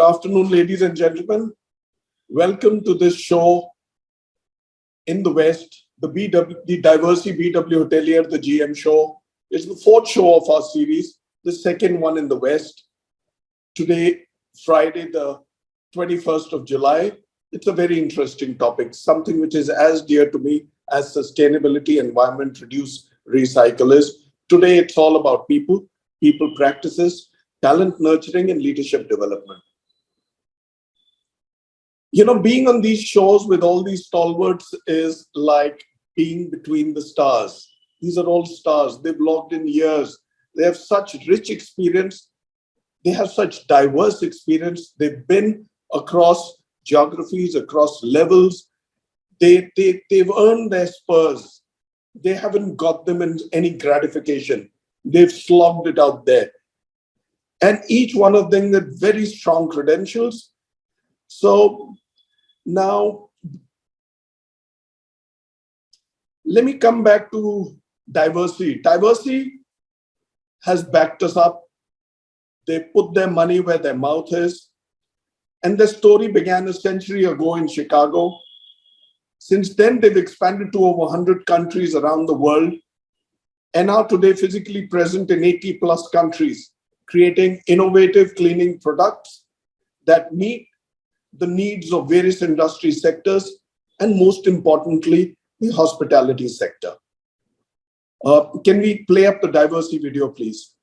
afternoon, ladies and gentlemen. Welcome to this show in the West, the Diversey BW Hotelier, the GM show. It's the fourth show of our series, the second one in the West. Today, Friday, the 21st of July. It's a very interesting topic, something which is as dear to me as sustainability, environment, reduce, recycle is. Today, it's all about people practices, talent nurturing, and leadership development. You know, being on these shows with all these stalwarts is like being between the stars. These are all stars. They've logged in years. They have such rich experience. They have such diverse experience. They've been across geographies, across levels. They've earned their spurs. They haven't got them in any gratification. They've slogged it out there. And each one of them with very strong credentials. So now, let me come back to Diversey. Diversey has backed us up. They put their money where their mouth is. And the story began a century ago in Chicago. Since then, they've expanded to over 100 countries around the world and are today physically present in 80 plus countries, creating innovative cleaning products that meet the needs of various industry sectors and, most importantly, the hospitality sector. Can we play up the Diversey video, please?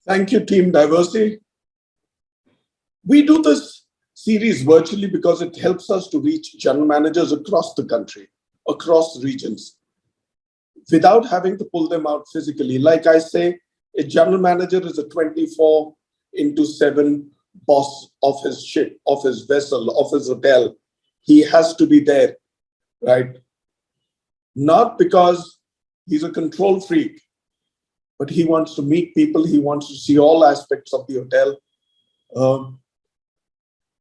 Thank you, Team Diversey. We do this series virtually because it helps us to reach general managers across the country, across regions, without having to pull them out physically. Like I say, a general manager is a 24/7 boss of his ship, of his vessel, of his hotel. He has to be there, right? Not because he's a control freak, but he wants to meet people. He wants to see all aspects of the hotel.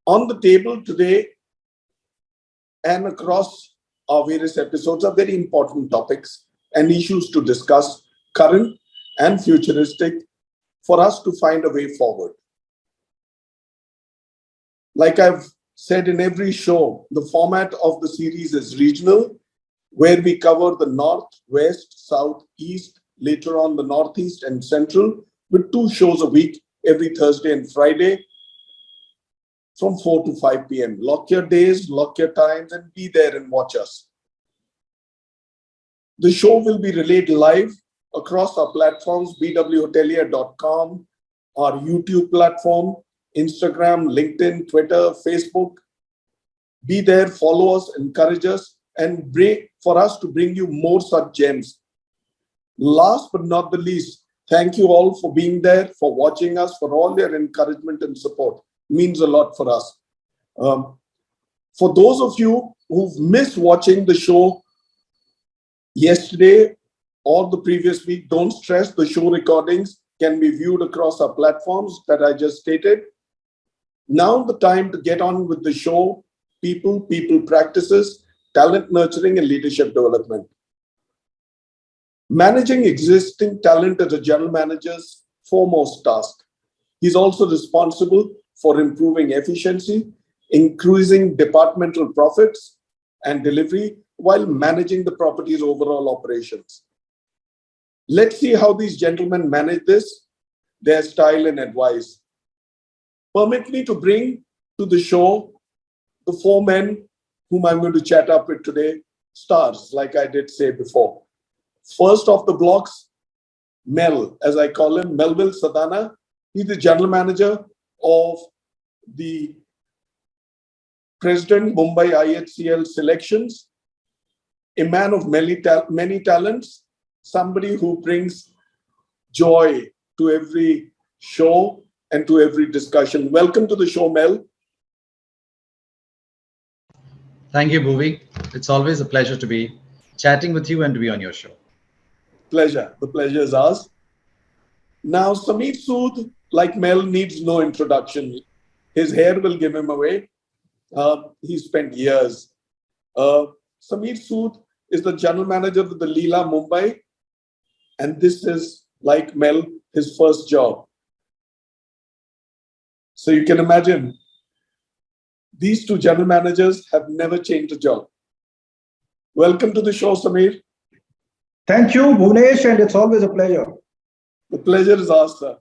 On the table today and across our various episodes are very important topics and issues to discuss, current and futuristic, for us to find a way forward. Like I've said in every show, the format of the series is regional, where we cover the North, West, South, East, later on the Northeast and Central, with 2 shows a week, every Thursday and Friday, from 4 to 5 p.m. Lock your days, lock your times, and be there and watch us. The show will be relayed live across our platforms, bwhotelier.com, our YouTube platform, Instagram, LinkedIn, Twitter, Facebook. Be there, follow us, encourage us, and for us to bring you more such gems. Last but not the least, thank you all for being there, for watching us, for all your encouragement and support. It means a lot for us. For those of you who've missed watching the show yesterday or the previous week, don't stress. The show recordings can be viewed across our platforms that I just stated. Now the time to get on with the show, people practices, talent nurturing, and leadership development. Managing existing talent is a general manager's foremost task. He's also responsible for improving efficiency, increasing departmental profits and delivery while managing the property's overall operations. Let's see how these gentlemen manage this, their style and advice. Permit me to bring to the show the 4 men whom I'm going to chat up with today, stars, like I did say before. First of the blocks, Mel, as I call him, Melvyn Saldanha. He's the general manager of the President Mumbai IHCL SeleQtions, a man of many talents, somebody who brings joy to every show and to every discussion. Welcome to the show, Mel. Thank you, Bhuvi. It's always a pleasure to be chatting with you and to be on your show. Pleasure. The pleasure is ours. Now, Sameer Sood, like Mel, needs no introduction. His hair will give him away. He spent years. Sameer Sood is the general manager of the Leela Mumbai, and this is, like Mel, his first job. So you can imagine, these two general managers have never changed a job. Welcome to the show, Sameer. Thank you, Bhuvanesh, and it's always a pleasure. The pleasure is ours, sir.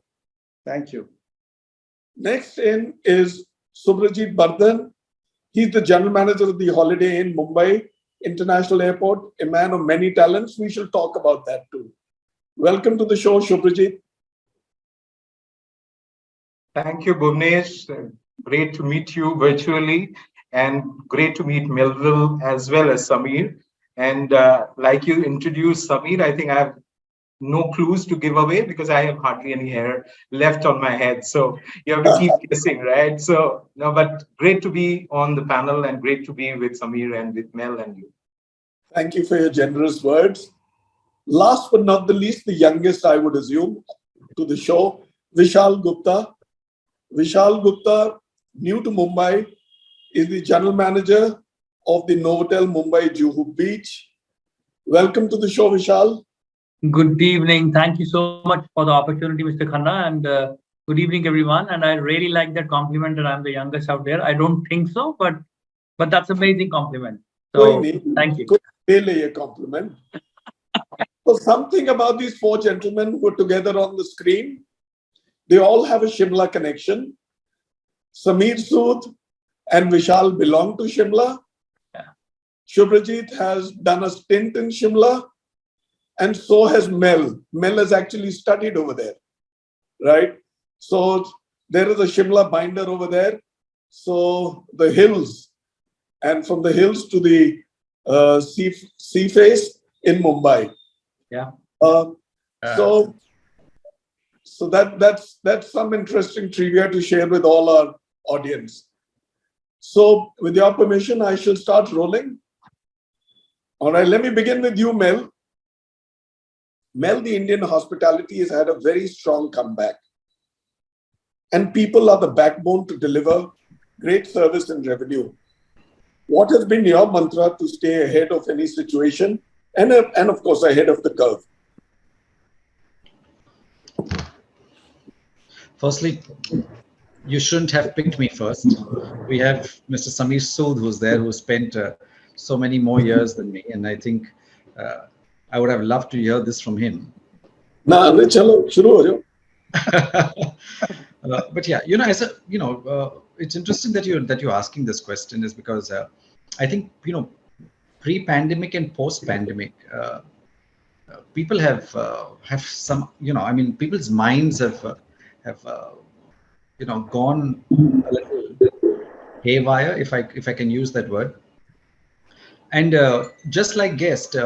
Thank you. Next in is Subhrajit Bardhan. He's the general manager of the Holiday Inn Mumbai International Airport, a man of many talents. We shall talk about that too. Welcome to the show, Subhrajit. Thank you, Bhuvanesh. Great to meet you virtually, and great to meet Melvyn as well as Sameer. And like you introduced Sameer, I think I have no clues to give away because I have hardly any hair left on my head. So you have to keep guessing, right? So, no, but great to be on the panel and great to be with Sameer and with Mel and you. Thank you for your generous words. Last but not the least, the youngest, I would assume, to the show, Vishal Gupta. Vishal Gupta, new to Mumbai, is the general manager of the Novotel Mumbai Juhu Beach. Welcome to the show, Vishal. Good evening. Thank you so much for the opportunity, Mr. Khanna, and good evening, everyone. And I really like that compliment that I'm the youngest out there. I don't think so, but that's amazing compliment. So thank you. Really a compliment. So something about these four gentlemen who are together on the screen, they all have a Shimla connection. Sameer Sood and Vishal belong to Shimla. Yeah. Subhrajit has done a stint in Shimla, and so has Mel. Mel has actually studied over there, right? So there is a Shimla binder over there. So the hills, and from the hills to the sea face in Mumbai. Yeah. So that's some interesting trivia to share with all our audience. So with your permission, I shall start rolling. All right, let me begin with you, Mel. Mel, the Indian hospitality has had a very strong comeback. And people are the backbone to deliver great service and revenue. What has been your mantra to stay ahead of any situation and of course, ahead of the curve? Firstly, you shouldn't have picked me first. We have Mr. Sameer Sood, who's there, who spent so many more years than me. And I think I would have loved to hear this from him. But yeah, it's interesting that you're asking this question, is because I think, pre-pandemic and post-pandemic, people have some, people's minds have gone a little haywire, if I can use that word. And just like guest,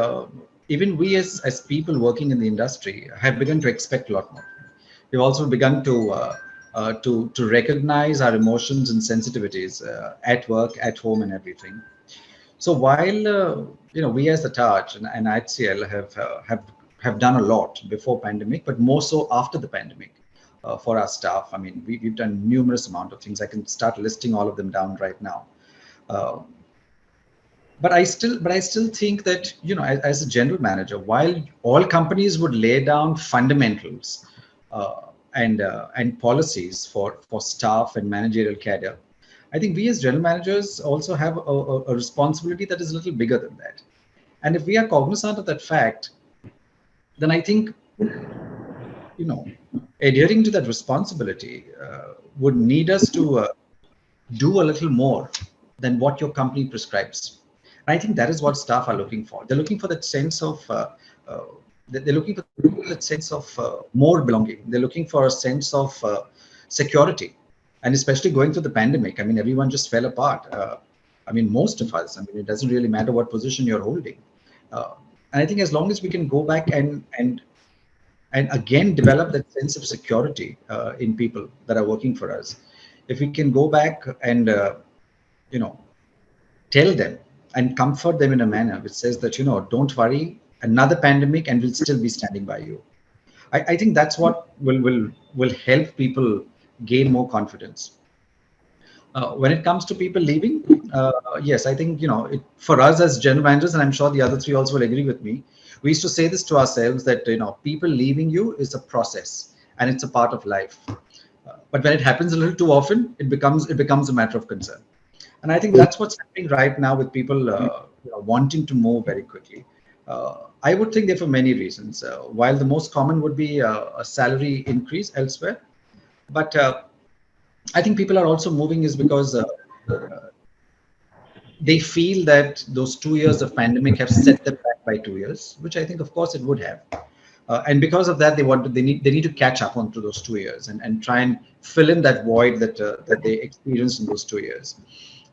even we as people working in the industry have begun to expect a lot more. We've also begun to recognize our emotions and sensitivities at work, at home, and everything. So while we as the Taj and IHCL have done a lot before pandemic, but more so after the pandemic for our staff. I mean, we've done numerous amount of things. I can start listing all of them down right now. But I still think that, as a general manager, while all companies would lay down fundamentals and policies for staff and managerial cadre, I think we as general managers also have a responsibility that is a little bigger than that. And if we are cognizant of that fact, then I think, adhering to that responsibility would need us to do a little more than what your company prescribes. And I think that is what staff are looking for. They're looking for that sense of They're looking for that sense of more belonging. They're looking for a sense of security, and especially going through the pandemic. I mean, everyone just fell apart. I mean, most of us. I mean, it doesn't really matter what position you're holding. And I think as long as we can go back and again develop that sense of security in people that are working for us, if we can go back and you know, tell them and comfort them in a manner which says that, you know, don't worry, another pandemic and we'll still be standing by you. I think that's what will help people gain more confidence. When it comes to people leaving, yes, I think, you know, for us as general managers, and I'm sure the other three also will agree with me, we used to say this to ourselves that, you know, people leaving you is a process and it's a part of life. But when it happens a little too often, it becomes a matter of concern. And I think that's what's happening right now with people you know, wanting to move very quickly. I would think there for many reasons. While the most common would be a salary increase elsewhere, but I think people are also moving is because they feel that those 2 years of pandemic have set them back by 2 years, which I think, of course, it would have. And because of that, they need to catch up onto those 2 years and try and fill in that void that they experienced in those 2 years.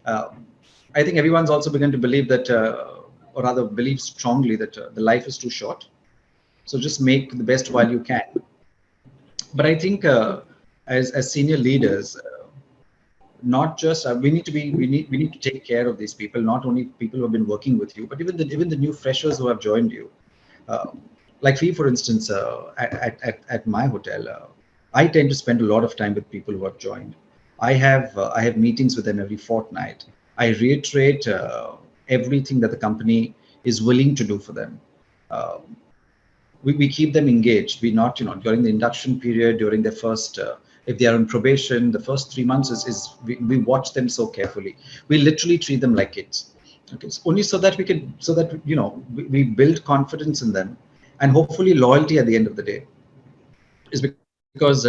I think everyone's also begun to believe that, or rather believe strongly that the life is too short. So just make the best while you can. But I think as senior leaders, not just we need to take care of these people, not only people who have been working with you, but even the new freshers who have joined you. Like me, for instance, at my hotel, I tend to spend a lot of time with people who have joined. I have meetings with them every fortnight. I reiterate everything that the company is willing to do for them. We keep them engaged. We not, you know, during the induction period, during their first, if they are on probation, the first 3 months is we watch them so carefully. We literally treat them like kids. Okay, it's only so that you know, we build confidence in them, and hopefully loyalty at the end of the day is because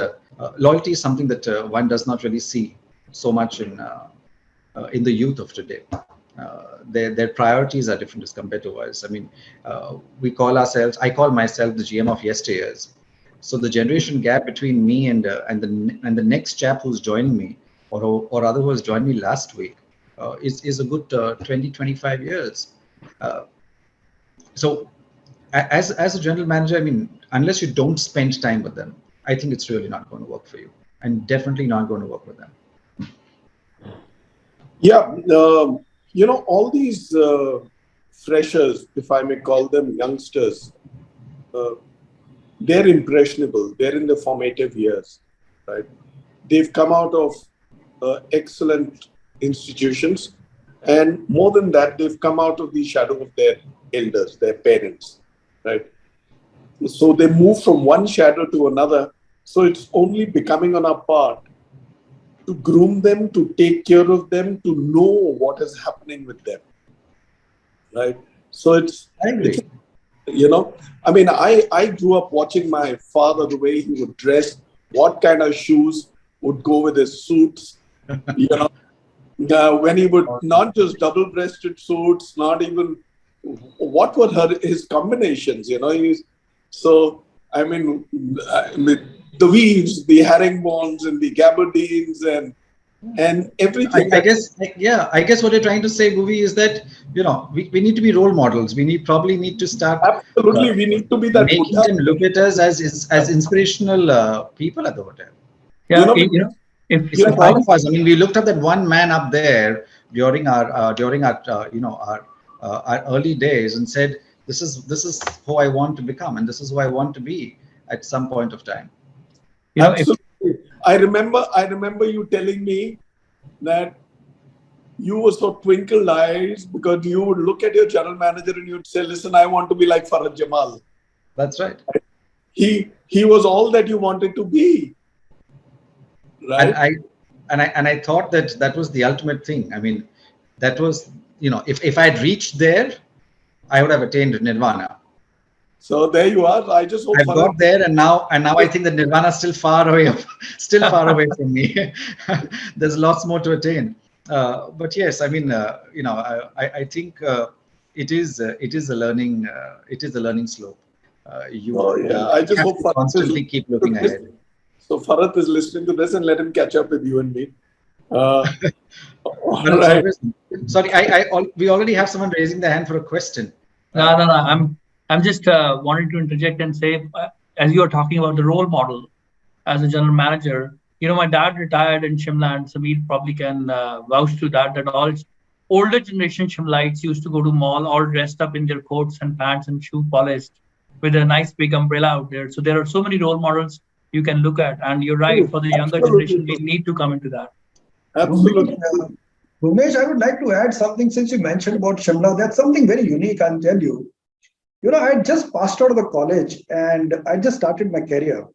loyalty is something that one does not really see so much in the youth of today. Their priorities are different as compared to us. I mean, I call myself the GM of yesteryears. So the generation gap between me and the next chap who's joining me, or other who has joined me last week, is a good 20-25 years. So as a general manager, I mean, unless you don't spend time with them, I think it's really not going to work for you, and definitely not going to work with them. Yeah, you know, all these freshers, if I may call them youngsters, they're impressionable. They're in the formative years, right? They've come out of excellent institutions, and more than that, they've come out of the shadow of their elders, their parents, right? So they move from one shadow to another. So it's only becoming on our part to groom them, to take care of them, to know what is happening with them, right? So I agree. you know, I mean, I grew up watching my father, the way he would dress, what kind of shoes would go with his suits, you know, when he would not just double-breasted suits, not even what were his combinations, you know. So, I mean, the weaves, the herringbones and the gabardines and everything. I guess what you're trying to say, Bhuvi, is that, you know, we need to be role models. We probably need to start Absolutely, we need to be that making Buddha. them look at us as inspirational people at the hotel. Yeah, You know, It's like all of us. I mean, we looked at that one man up there during our you know, our early days and said, this is who I want to become, and this is who I want to be at some point of time. You know, absolutely. I remember you telling me that you were so twinkle eyes because you would look at your general manager and you'd say, listen, I want to be like Farhad Jamal. That's right. He was all that you wanted to be. Right. And I thought that was the ultimate thing. I mean, that was, you know, if I had reached there, I would have attained nirvana. So there you are. I just hope I've got there, and now I think that nirvana is still far away from me. There's lots more to attain. But yes, I mean, you know, I think it is a learning slope. I just have hope to Farhat constantly keep looking ahead. So Farhat is listening to this, and let him catch up with you and me. All But it's right. always, sorry, we already have someone raising their hand for a question. No. I'm just wanting to interject and say, as you are talking about the role model as a general manager, my dad retired in Shimla, and Sameer probably can vouch to that. That all older generation Shimlites used to go to mall all dressed up in their coats and pants and shoe polished with a nice big umbrella out there. So there are so many role models you can look at, and you're right. For the younger generation, we need to come into that. Absolutely. Bhuvanesh, I would like to add something since you mentioned about Shimla. That's something very unique, I'll tell you. I had just passed out of the college and I just started my career.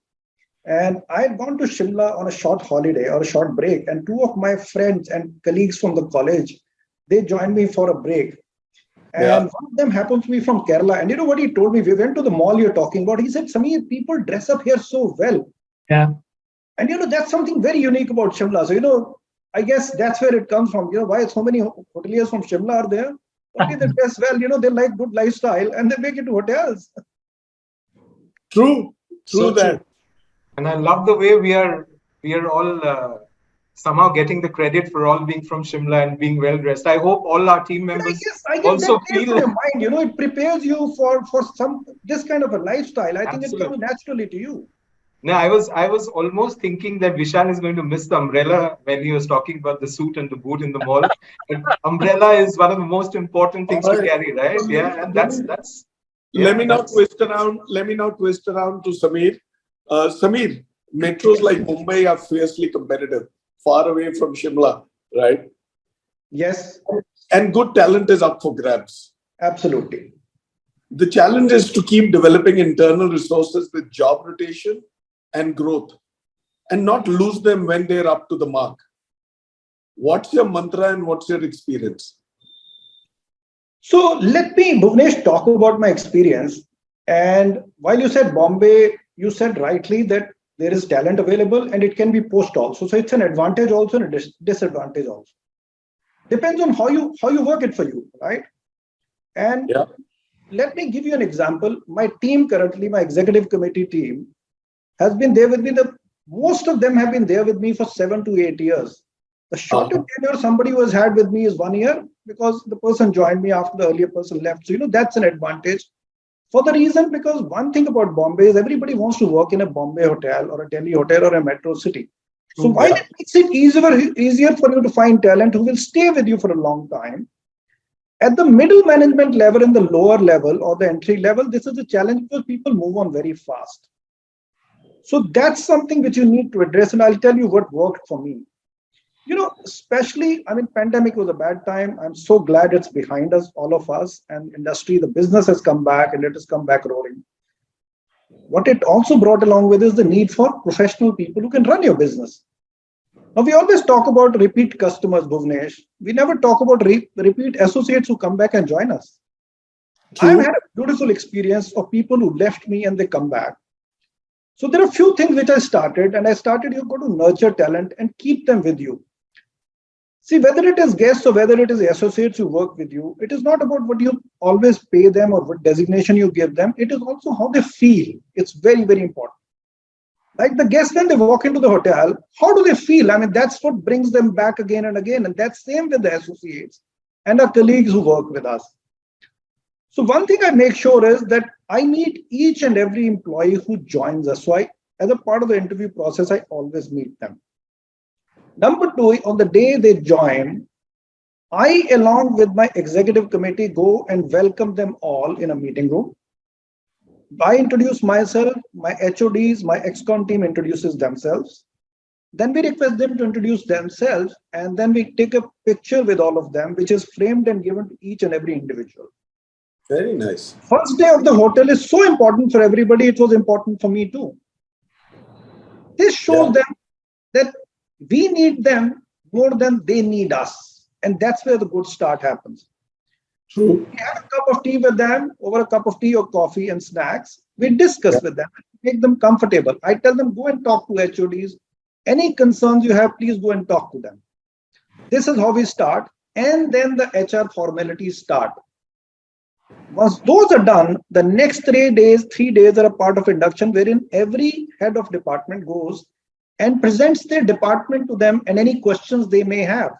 And I had gone to Shimla on a short holiday or a short break. And two of my friends and colleagues from the college, they joined me for a break. And one of them happens to be from Kerala. And you know what he told me? We went to the mall you're talking about. He said, Sameer, people dress up here so well. Yeah. And that's something very unique about Shimla. So, I guess that's where it comes from. Why so many hoteliers from Shimla are there? Okay, they dress well, they like good lifestyle and they make it to hotels. True that. And I love the way we are all somehow getting the credit for all being from Shimla and being well dressed. I hope all our team members I guess also that feel in your mind. It prepares you for this kind of a lifestyle. I think it comes naturally to you. No, I was almost thinking that Vishal is going to miss the umbrella when he was talking about the suit and the boot in the mall. But umbrella is one of the most important things to carry, right? Yeah, and that's. Let me now twist around to Sameer. Sameer, metros like Mumbai are fiercely competitive, far away from Shimla, right? Yes. And good talent is up for grabs. Absolutely. The challenge is to keep developing internal resources with job rotation and growth and not lose them when they're up to the mark. What's your mantra and what's your experience? So let me, Bhuvanesh, talk about my experience. And while you said Bombay, you said rightly that there is talent available and it can be poached also. So it's an advantage also and a disadvantage also. Depends on how you work it for you, right? And let me give you an example. My team currently, my executive committee team, has been there with me. Most of them have been there with me for 7 to 8 years. The shortest tenure somebody was had with me is 1 year because the person joined me after the earlier person left. So, that's an advantage. For the reason, because one thing about Bombay is everybody wants to work in a Bombay hotel or a Delhi hotel or a metro city. So while it makes it easier for you to find talent who will stay with you for a long time, at the middle management level and the lower level or the entry level, this is a challenge because people move on very fast. So that's something which you need to address. And I'll tell you what worked for me. Especially, pandemic was a bad time. I'm so glad it's behind us, all of us, and industry, the business has come back and it has come back roaring. What it also brought along with is the need for professional people who can run your business. Now, we always talk about repeat customers, Bhuvanesh. We never talk about repeat associates who come back and join us. I've had a beautiful experience of people who left me and they come back. So there are a few things which I started, you've got to nurture talent and keep them with you. See, whether it is guests or whether it is associates who work with you, it is not about what you always pay them or what designation you give them. It is also how they feel. It's very, very important. Like the guests, when they walk into the hotel, how do they feel? That's what brings them back again and again. And that's same with the associates and our colleagues who work with us. So one thing I make sure is that I meet each and every employee who joins us. So as a part of the interview process, I always meet them. Number two, on the day they join, I, along with my executive committee, go and welcome them all in a meeting room. I introduce myself, my HODs, my ExCom team introduces themselves. Then we request them to introduce themselves, and then we take a picture with all of them, which is framed and given to each and every individual. Very nice. First day of the hotel is so important for everybody. It was important for me too. This shows them that we need them more than they need us. And that's where the good start happens. True. We have a cup of tea with them, over a cup of tea or coffee and snacks. We discuss with them, make them comfortable. I tell them, go and talk to HODs. Any concerns you have, please go and talk to them. This is how we start. And then the HR formalities start. Once those are done, the next 3 days are a part of induction wherein every head of department goes and presents their department to them and any questions they may have.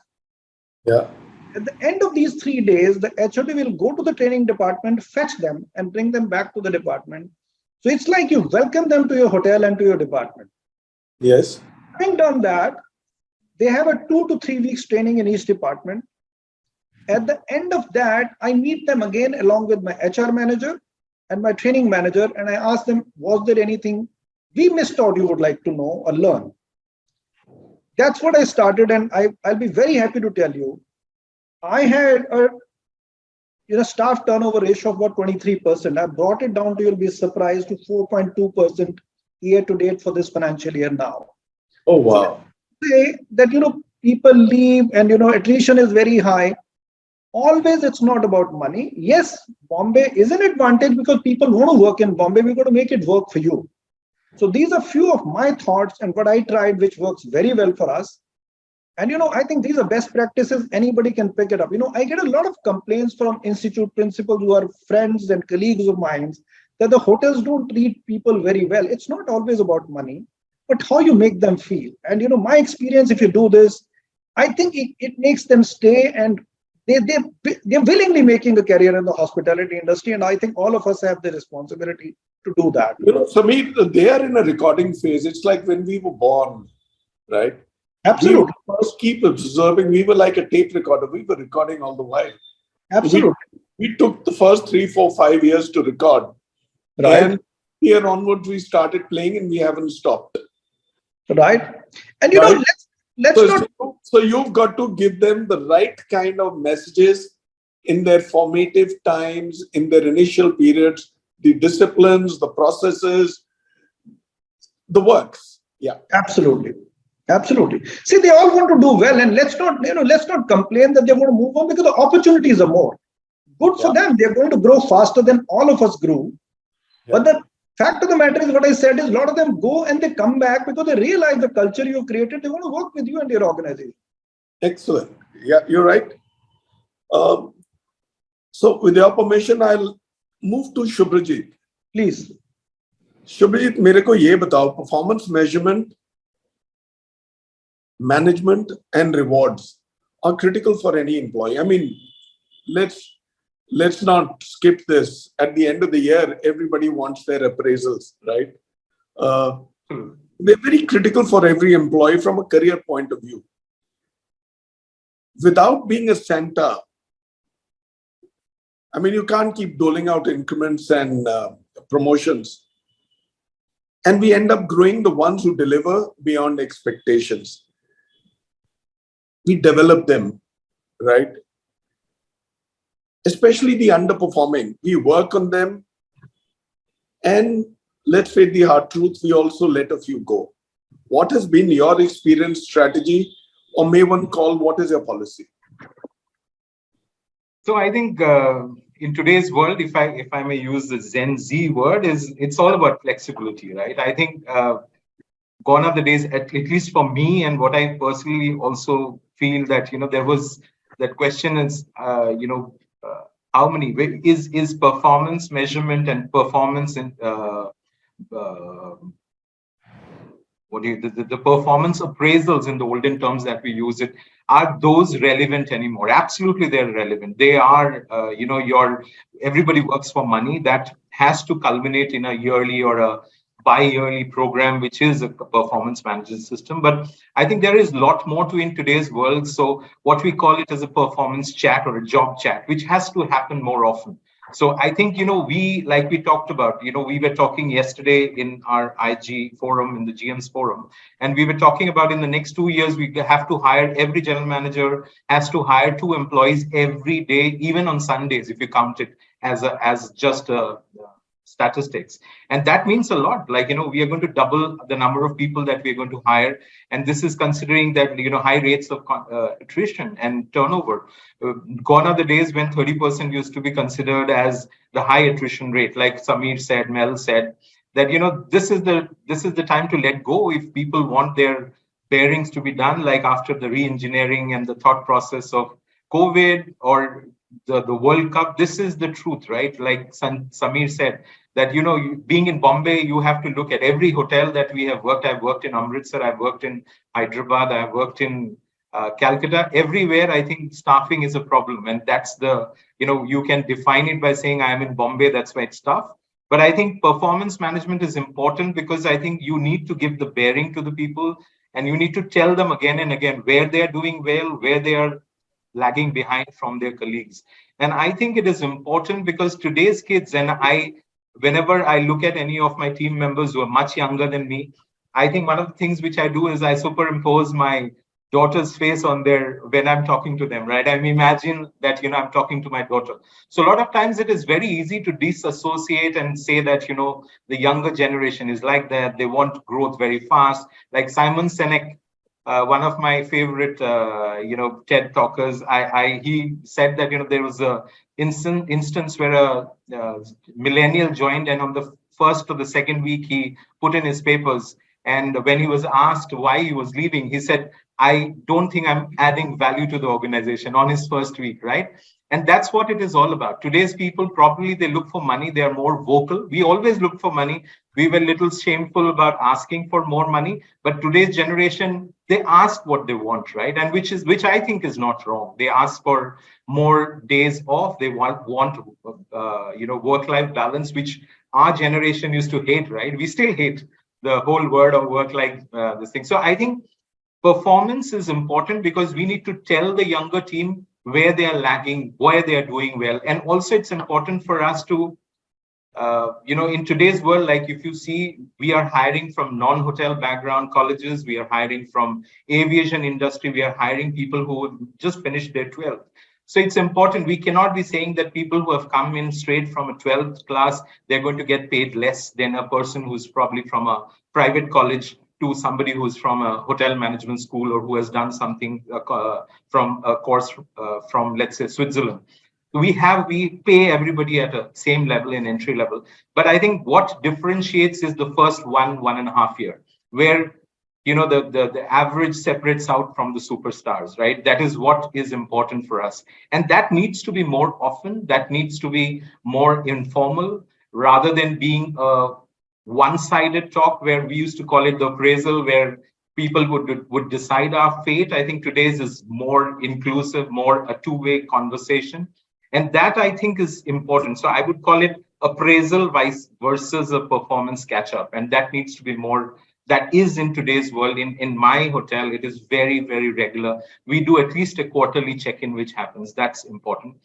Yeah. At the end of these 3 days, the HOD will go to the training department, fetch them, and bring them back to the department. So it's like you welcome them to your hotel and to your department. Yes. Having done that, they have a 2 to 3 weeks training in each department. At the end of that, I meet them again along with my HR manager and my training manager, and I ask them, was there anything we missed out you would like to know or learn? That's what I started, and I'll be very happy to tell you, I had a staff turnover ratio of about 23%. I brought it down to, you'll be surprised, to 4.2% year to date for this financial year now. Oh, wow. So say that, people leave and, attrition is very high. Always, it's not about money. Yes, Bombay is an advantage because people want to work in Bombay. We've got to make it work for you. So these are few of my thoughts and what I tried, which works very well for us. And, I think these are best practices. Anybody can pick it up. I get a lot of complaints from institute principals who are friends and colleagues of mine that the hotels don't treat people very well. It's not always about money, but how you make them feel. And, my experience, if you do this, I think it makes them stay, and they're willingly making a career in the hospitality industry. And I think all of us have the responsibility to do that. Sameer, they are in a recording phase. It's like when we were born, right? Absolutely. We first keep observing. We were like a tape recorder. We were recording all the while. Absolutely. We took the first 3, 4, 5 years to record. Right. And here onwards, we started playing and we haven't stopped. Right. And, Right. let's not. So you've got to give them the right kind of messages in their formative times, in their initial periods, the disciplines, the processes, the works. Yeah. Absolutely. Absolutely. See, they all want to do well, and let's not complain that they want to move on because the opportunities are more. Good for them. They're going to grow faster than all of us grew. Yeah. But the fact of the matter is, what I said is, a lot of them go and they come back because they realize the culture you've created. They want to work with you and your organization. Excellent. Yeah, you're right. So with your permission, I'll move to Subhrajit. Please. Subhrajit, मेरे को ये बताओ, performance measurement, management and rewards are critical for any employee. I mean, let's not skip this. At the end of the year, everybody wants their appraisals, right? They're very critical for every employee from a career point of view. Without being a Santa, I mean, you can't keep doling out increments and promotions. And we end up growing the ones who deliver beyond expectations. We develop them, right? Especially the underperforming. We work on them. And let's face the hard truth, we also let a few go. What has been your experience, strategy, or may one call, what is your policy? So I think in today's world, if I may use the Gen Z word, it's all about flexibility, right? I think gone are the days, at least for me, and what I personally also feel that, there was that question is, how many is performance measurement and performance in the performance appraisals in the olden terms that we use it, are those relevant anymore? Absolutely, they're relevant. They are, everybody works for money. That has to culminate in a yearly or a bi-yearly program, which is a performance management system. But I think there is a lot more to in today's world. So what we call it as a performance chat or a job chat, which has to happen more often. So I think, like we talked about, we were talking yesterday in our IG forum, in the GM's forum, and we were talking about in the next 2 years, we have to hire, every general manager has to hire 2 employees every day, even on Sundays, if you count it as just a statistics. And that means a lot. Like, we are going to double the number of people that we're going to hire. And this is considering that, high rates of attrition and turnover. Gone are the days when 30% used to be considered as the high attrition rate. Like Sameer said, Mel said, that, this is the time to let go if people want their pairings to be done, like after the re-engineering and the thought process of COVID, or the World Cup, this is the truth, right? Like Samir said, that, being in Bombay, you have to look at every hotel that we have worked. I've worked in Amritsar, I've worked in Hyderabad, I've worked in Calcutta. Everywhere, I think staffing is a problem. And that's you can define it by saying I'm in Bombay, that's why it's tough. But I think performance management is important, because I think you need to give the bearing to the people, and you need to tell them again and again where they are doing well, where they are lagging behind from their colleagues. And I think it is important, because today's kids, and whenever I look at any of my team members who are much younger than me, I think one of the things which I do is I superimpose my daughter's face on when I'm talking to them, right? I imagine that, I'm talking to my daughter. So a lot of times it is very easy to disassociate and say that, the younger generation is like that. They want growth very fast. Like Simon Sinek, one of my favorite, TED talkers, he said that, there was a instance where a millennial joined, and on the first or the second week, he put in his papers. And when he was asked why he was leaving, he said, I don't think I'm adding value to the organization, on his first week, right? And that's what it is all about. Today's people, probably they look for money. They are more vocal. We always look for money. We were a little shameful about asking for more money, but today's generation, they ask what they want, right? And which I think is not wrong. They ask for more days off. They want work-life balance, which our generation used to hate, right? We still hate the whole word of work-life this thing. So I think performance is important, because we need to tell the younger team where they are lagging, where they are doing well. And also it's important for us to, in today's world, like if you see, we are hiring from non-hotel background colleges, we are hiring from aviation industry, we are hiring people who just finished their 12th. So it's important. We cannot be saying that people who have come in straight from a 12th class, they're going to get paid less than a person who's probably from a private college, to somebody who's from a hotel management school, or who has done something from a course from, let's say, Switzerland. We pay everybody at a same level in entry level. But I think what differentiates is the first 1.5 year, where the average separates out from the superstars, right? That is what is important for us. And that needs to be more often, that needs to be more informal, rather than being a one-sided talk, where we used to call it the appraisal, where people would decide our fate. I think today's is more inclusive, more a two-way conversation. And that I think is important. So I would call it appraisal versus a performance catch-up. And that needs to be more, that is in today's world. In my hotel, it is very, very regular. We do at least a quarterly check-in, which happens. That's important.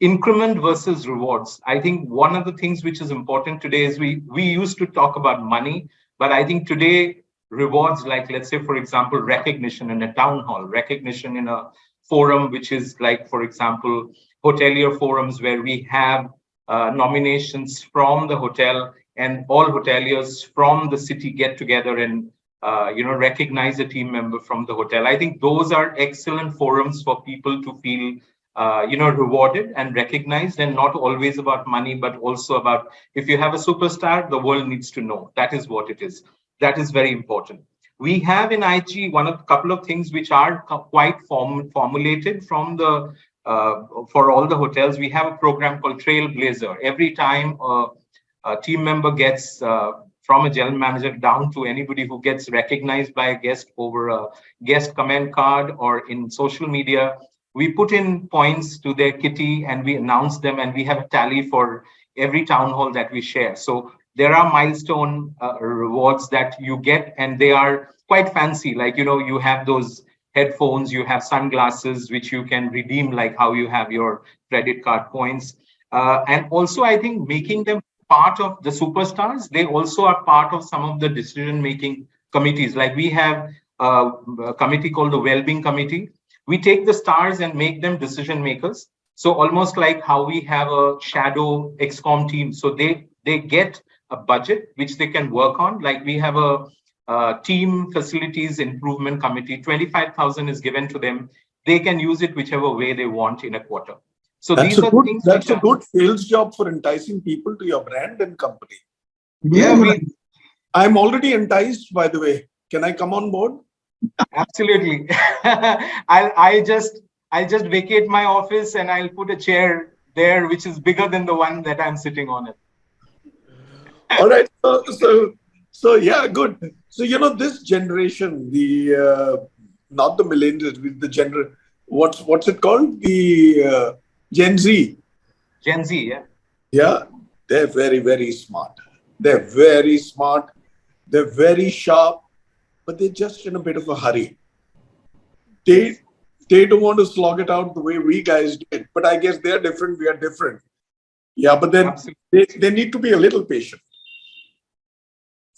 Increment versus rewards. I think one of the things which is important today is we used to talk about money, but I think today rewards, like, let's say, for example, recognition in a town hall, recognition in a forum, which is like, for example, hotelier forums, where we have nominations from the hotel, and all hoteliers from the city get together and recognize a team member from the hotel. I think those are excellent forums for people to feel rewarded and recognized, and not always about money, but also about, if you have a superstar, the world needs to know. That is what it is. That is very important. We have in IG couple of things which are quite formulated from the for all the hotels. We have a program called Trailblazer. Every time a team member gets from a general manager down to anybody who gets recognized by a guest over a guest comment card or in social media, we put in points to their kitty and we announce them, and we have a tally for every town hall that we share. So there are milestone rewards that you get, and they are quite fancy. Like, you have those headphones, you have sunglasses, which you can redeem, like how you have your credit card points. And also, I think making them part of the superstars, they also are part of some of the decision-making committees. Like we have a committee called the Wellbeing Committee. We take the stars and make them decision makers. So almost like how we have a shadow XCOM team. So they get a budget which they can work on. Like we have a team facilities improvement committee. 25,000 is given to them. They can use it whichever way they want in a quarter. So these are things. That's a good sales job for enticing people to your brand and company. Yeah, I'm already enticed, by the way. Can I come on board? Absolutely. I just I'll just vacate my office and I'll put a chair there, which is bigger than the one that I'm sitting on it. All right. So yeah, good. So, this generation, not the millennials, with the what's it called? The Gen Z. Gen Z, yeah. Yeah, they're very, very smart. They're very smart. They're very sharp, but they're just in a bit of a hurry. They don't want to slog it out the way we guys did. But I guess they're different. We are different. Yeah, but then they need to be a little patient.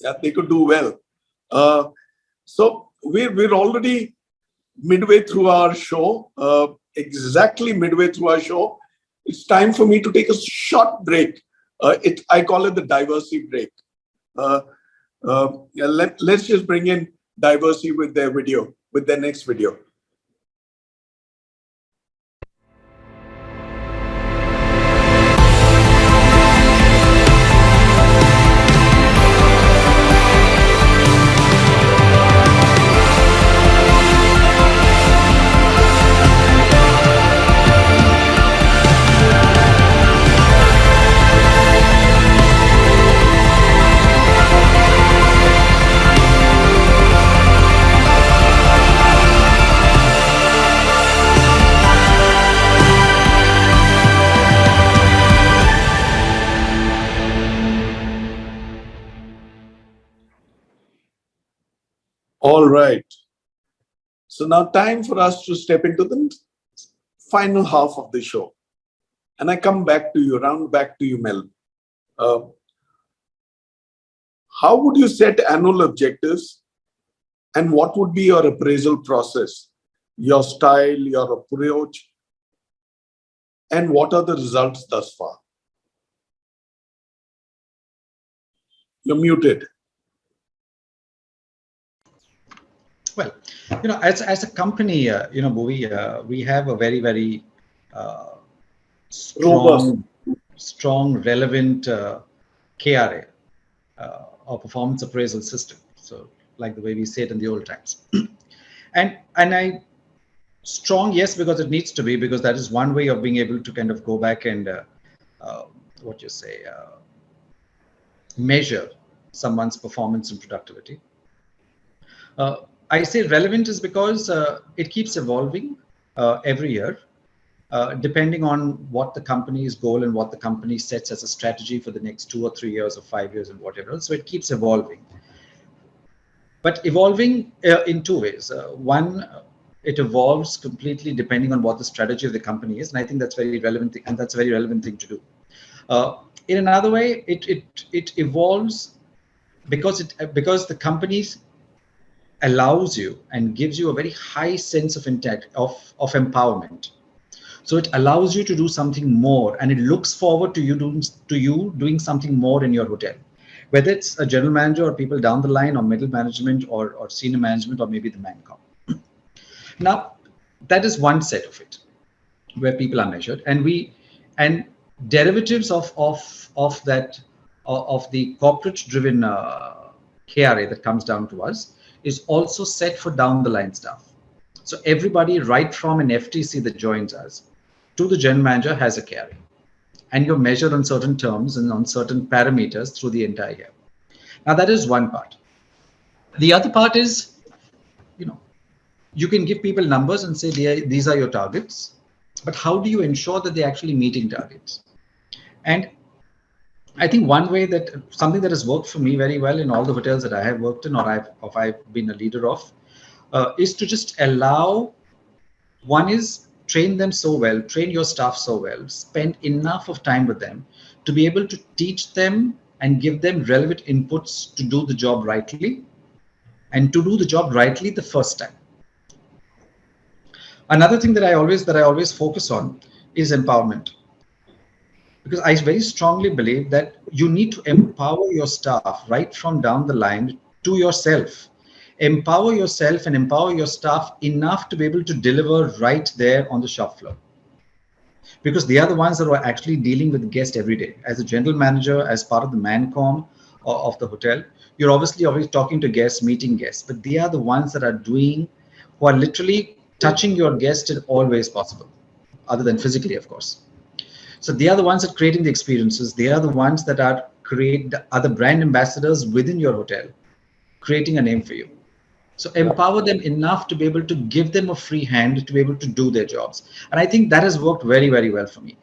Yeah, they could do well. So we're already midway through our show. Exactly midway through our show. It's time for me to take a short break. I call it the Diversey break. Yeah, let's just bring in Diversey with their next video. All right. So now time for us to step into the final half of the show. And I come back to you, round back to you, Mel. How would you set annual objectives and what would be your appraisal process, your style, your approach, and what are the results thus far? You're muted. Well, as a company, Bhuvi, we have a very, very strong, relevant KRA, or performance appraisal system. So, like the way we say it in the old times. and strong, yes, because it needs to be, because that is one way of being able to kind of go back and measure someone's performance and productivity. I say relevant is because it keeps evolving every year, depending on what the company's goal and what the company sets as a strategy for the next 2 or 3 years or 5 years and whatever. So it keeps evolving. But evolving in two ways. One, it evolves completely depending on what the strategy of the company is, and I think that's very relevant, and that's a very relevant thing to do. In another way, it evolves because the company's allows you and gives you a very high sense of intent of empowerment. So it allows you to do something more, and it looks forward to you doing something more in your hotel, whether it's a general manager or people down the line, or middle management, or senior management, or maybe the mancom. Now, that is one set of it, where people are measured, and derivatives of the corporate-driven KRA that comes down to us is also set for down the line stuff. So everybody, right from an FTC that joins us to the general manager, has a KRA, and you're measured on certain terms and on certain parameters through the entire year. Now that is one part. The other part is, you can give people numbers and say these are your targets, but how do you ensure that they're actually meeting targets? And I think one way something that has worked for me very well in all the hotels that I have worked in, or I've been a leader of, is to just allow, one is train them so well, train your staff so well, spend enough of time with them to be able to teach them and give them relevant inputs to do the job rightly, and to do the job rightly the first time. Another thing that I always focus on is empowerment. Because I very strongly believe that you need to empower your staff right from down the line to yourself. Empower yourself and empower your staff enough to be able to deliver right there on the shop floor. Because they are the ones that are actually dealing with the guest every day. As a general manager, as part of the mancom of the hotel, you're obviously always talking to guests, meeting guests, but they are the ones that are who are literally touching your guest in all ways possible, other than physically, of course. So they are the ones that creating the experiences. They are the ones that are the brand ambassadors within your hotel, creating a name for you. So empower them enough to be able to give them a free hand to be able to do their jobs. And I think that has worked very, very well for me.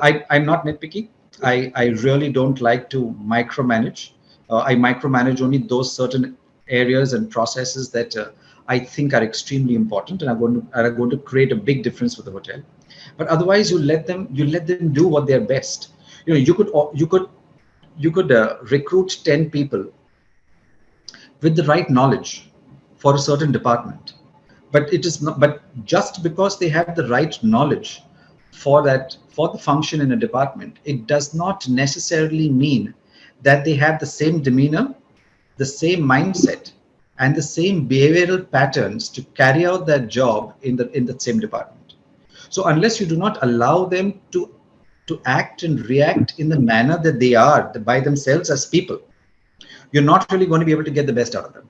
I'm not nitpicky. I really don't like to micromanage. I micromanage only those certain areas and processes that I think are extremely important and are going to create a big difference for the hotel. But otherwise, you let them do what they're best. You could recruit 10 people with the right knowledge for a certain department, but it is not, but just because they have the right knowledge for the function in a department, it does not necessarily mean that they have the same demeanor, the same mindset, and the same behavioral patterns to carry out that job in the same department. So unless you do not allow them to act and react in the manner that they are by themselves as people, you're not really going to be able to get the best out of them.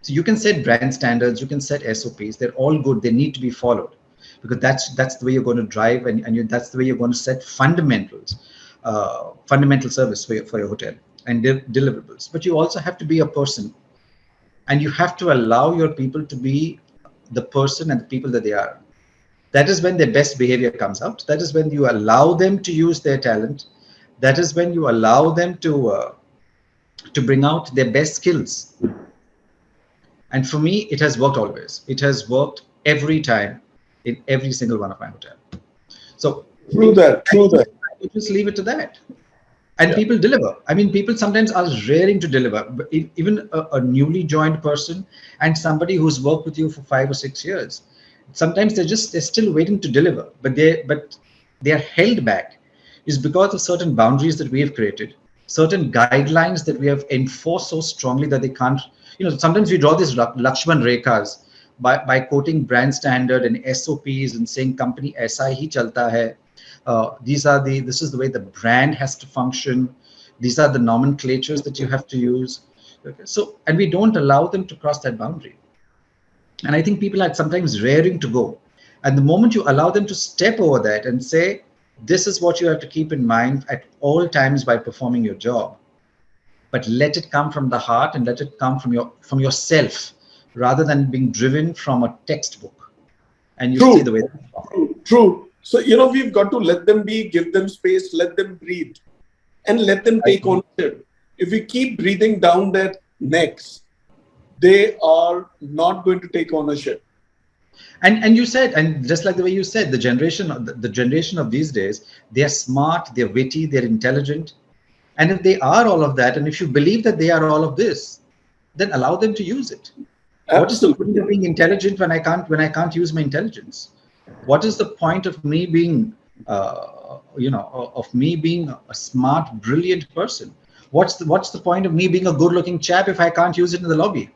So you can set brand standards, you can set SOPs. They're all good. They need to be followed, because that's the way you're going to drive, and that's the way you're going to set fundamentals, fundamental service for your hotel and deliverables. But you also have to be a person, and you have to allow your people to be the person and the people that they are. That is when their best behavior comes out. That is when you allow them to use their talent. That is when you allow them to bring out their best skills. And for me, it has worked always. It has worked every time in every single one of my hotels. So True that. I just leave it to that. And people deliver. I mean, people sometimes are raring to deliver. But even a newly joined person and somebody who's worked with you for 5 or 6 years, sometimes they're still waiting to deliver, but they are held back is because of certain boundaries that we have created, certain guidelines that we have enforced so strongly that they can't. Sometimes we draw these Lakshman Rekhas by quoting brand standard and SOPs and saying company aisa hi chalta hai. This is the way the brand has to function. These are the nomenclatures that you have to use. Okay. So, and we don't allow them to cross that boundary. And I think people are sometimes raring to go. And the moment you allow them to step over that and say, this is what you have to keep in mind at all times by performing your job, but let it come from the heart and let it come from yourself, rather than being driven from a textbook. And you see the way. True. So, we've got to let them be, give them space, let them breathe, and let them take ownership. If we keep breathing down their necks, they are not going to take ownership. And you said, and just like the way you said, the generation of these days, they are smart, they're witty, they're intelligent. And if they are all of that, and if you believe that they are all of this, then allow them to use it. Absolutely. What is the point of being intelligent when I can't use my intelligence? What is the point of me being, of me being a smart, brilliant person? What's the point of me being a good-looking chap if I can't use it in the lobby?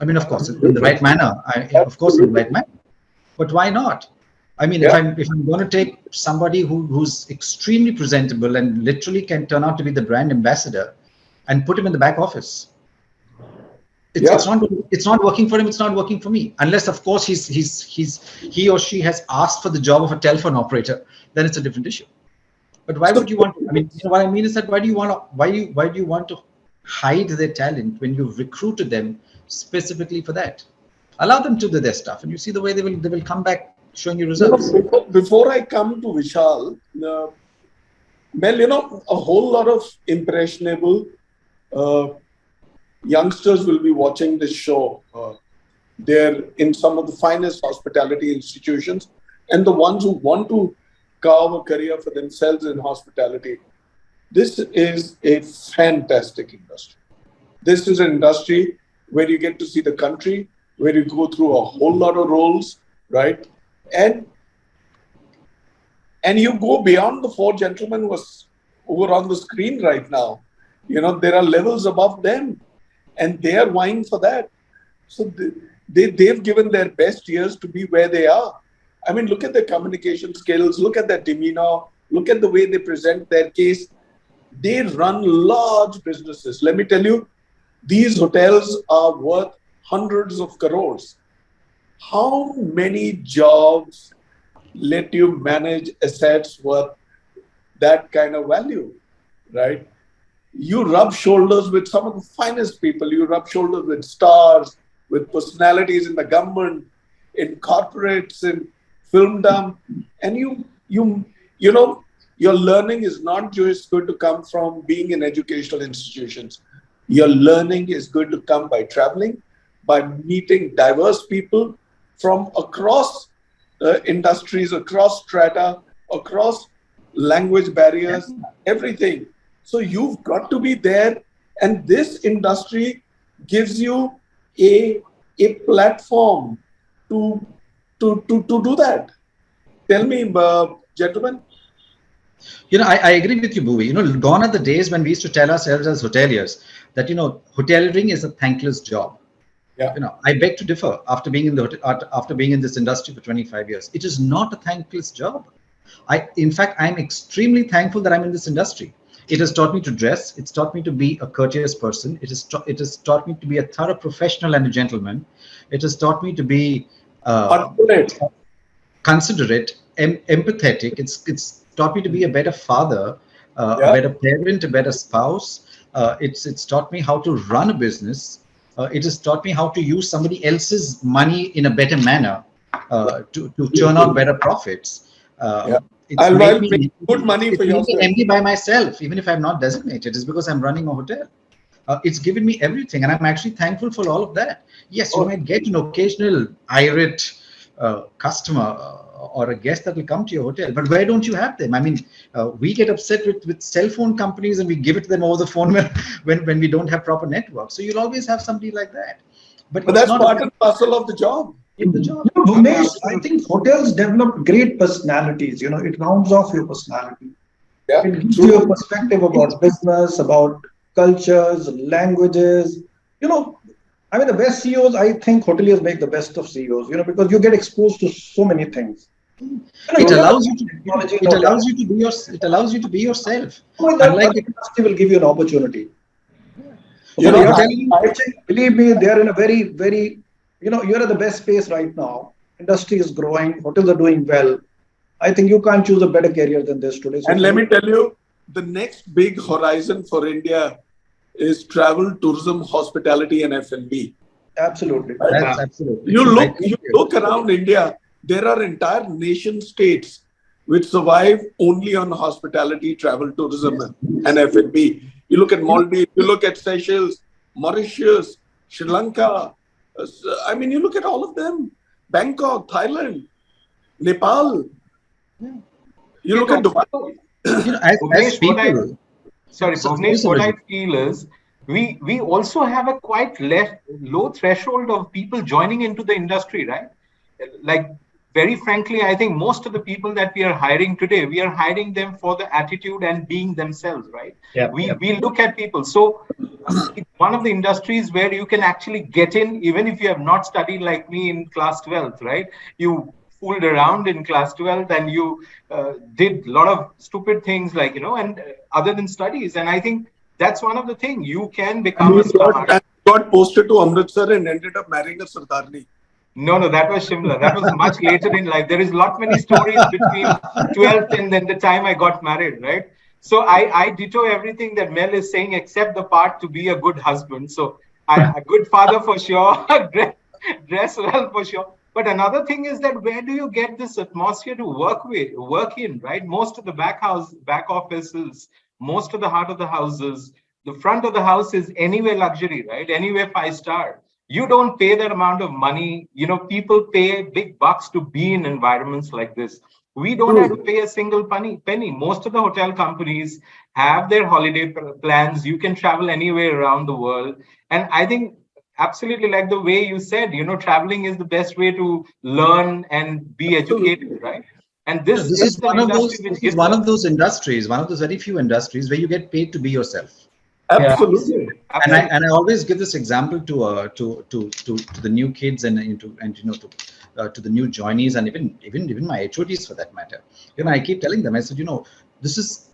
I mean, of course, in the right manner. Of course, in the right manner. But why not? I mean, if I'm going to take somebody who's extremely presentable and literally can turn out to be the brand ambassador and put him in the back office, it's not working for him. It's not working for me, unless of course he or she has asked for the job of a telephone operator. Then it's a different issue. But why would you want? I mean, what I mean is that why do you want to hide their talent when you've recruited them specifically for that? Allow them to do their stuff, and you see the way they will come back showing you results. Before I come to Vishal, Mel, a whole lot of impressionable youngsters will be watching this show. They're in some of the finest hospitality institutions, and the ones who want to carve a career for themselves in hospitality. This is a fantastic industry. This is an industry where you get to see the country, where you go through a whole lot of roles, right? And you go beyond the 4 gentlemen who are on the screen right now. There are levels above them, and they are vying for that. So they've given their best years to be where they are. I mean, look at their communication skills, look at their demeanor, look at the way they present their case. They run large businesses. Let me tell you, these hotels are worth hundreds of crores. how many jobs let you manage assets worth that kind of value, right? You rub shoulders with some of the finest people. You rub shoulders with stars, with personalities in the government, in corporates, in filmdom, and you know your learning is not just going to come from being in educational institutions. Your learning is going to come by traveling, by meeting diverse people from across industries, across strata, across language barriers, everything. So you've got to be there, and this industry gives you a platform to to do that. Tell me, gentlemen. I agree with you, Bhuvi. Gone are the days when we used to tell ourselves as hoteliers that, hoteling is a thankless job. Yeah. I beg to differ after being in after being in this industry for 25 years. It is not a thankless job. In fact, I'm extremely thankful that I'm in this industry. It has taught me to dress. It's taught me to be a courteous person. It has taught me to be a thorough professional and a gentleman. It has taught me to be considerate, empathetic. It's taught me to be a better father, a better parent, a better spouse. It's taught me how to run a business. It has taught me how to use somebody else's money in a better manner to churn out better profits. It's made me good money for yourself. an MD by myself, even if I'm not designated. It's because I'm running a hotel. It's given me everything, and I'm actually thankful for all of that. Yes, you might get an occasional irate customer or a guest that will come to your hotel, but where don't you have them? I mean, we get upset with cell phone companies and we give it to them over the phone when we don't have proper network. So you'll always have somebody like that. But that's part and parcel of the job. Bhuvanesh, I think hotels develop great personalities. It rounds off your personality. Yeah, it gives you a perspective about business, about cultures, languages. I mean, the best CEOs, I think hoteliers make the best of CEOs, because you get exposed to so many things. It allows you to be yourself. Unlike industry will give you an opportunity. Believe me, they are in a very, very, you're at the best space right now. Industry is growing, hotels are doing well. I think you can't choose a better career than this today. And let me tell you, the next big horizon for India is travel, tourism, hospitality, and F&B. Absolutely. That's absolutely. You look around India, there are entire nation states which survive only on hospitality, travel, tourism, and F&B. You look at Maldives, you look at Seychelles, Mauritius, Sri Lanka. I mean, you look at all of them. Bangkok, Thailand, Nepal. You look at Dubai. As people. Bhuvanesh, what I feel is we also have a quite low threshold of people joining into the industry, right? Like, very frankly, I think most of the people that we are hiring today, we are hiring them for the attitude and being themselves, right? We look at people. So it's one of the industries where you can actually get in, even if you have not studied like me in class 12th, right? You fooled around in class 12th and you did a lot of stupid things like, and other than studies. And I think that's one of the things. You can become a star. And got posted to Amritsar and ended up marrying a Sardarni. No, that was Shimla. That was much later in life. There is a lot many stories between 12th and then the time I got married, right? So I ditto everything that Mel is saying, except the part to be a good husband. So a good father for sure, dress well for sure. But another thing is that where do you get this atmosphere to work in, right? Most of the back offices, most of the heart of the houses, the front of the house is anyway luxury, right? Anyway 5-star. You don't pay that amount of money. People pay big bucks to be in environments like this. We don't have to pay a single penny. Most of the hotel companies have their holiday plans. You can travel anywhere around the world. And I think absolutely, like the way you said, traveling is the best way to learn and be educated, right? And this is one of those industries, one of those very few industries where you get paid to be yourself. Absolutely. And I always give this example to the new kids and to the new joinees and even my HODs for that matter. I keep telling them, I said, this is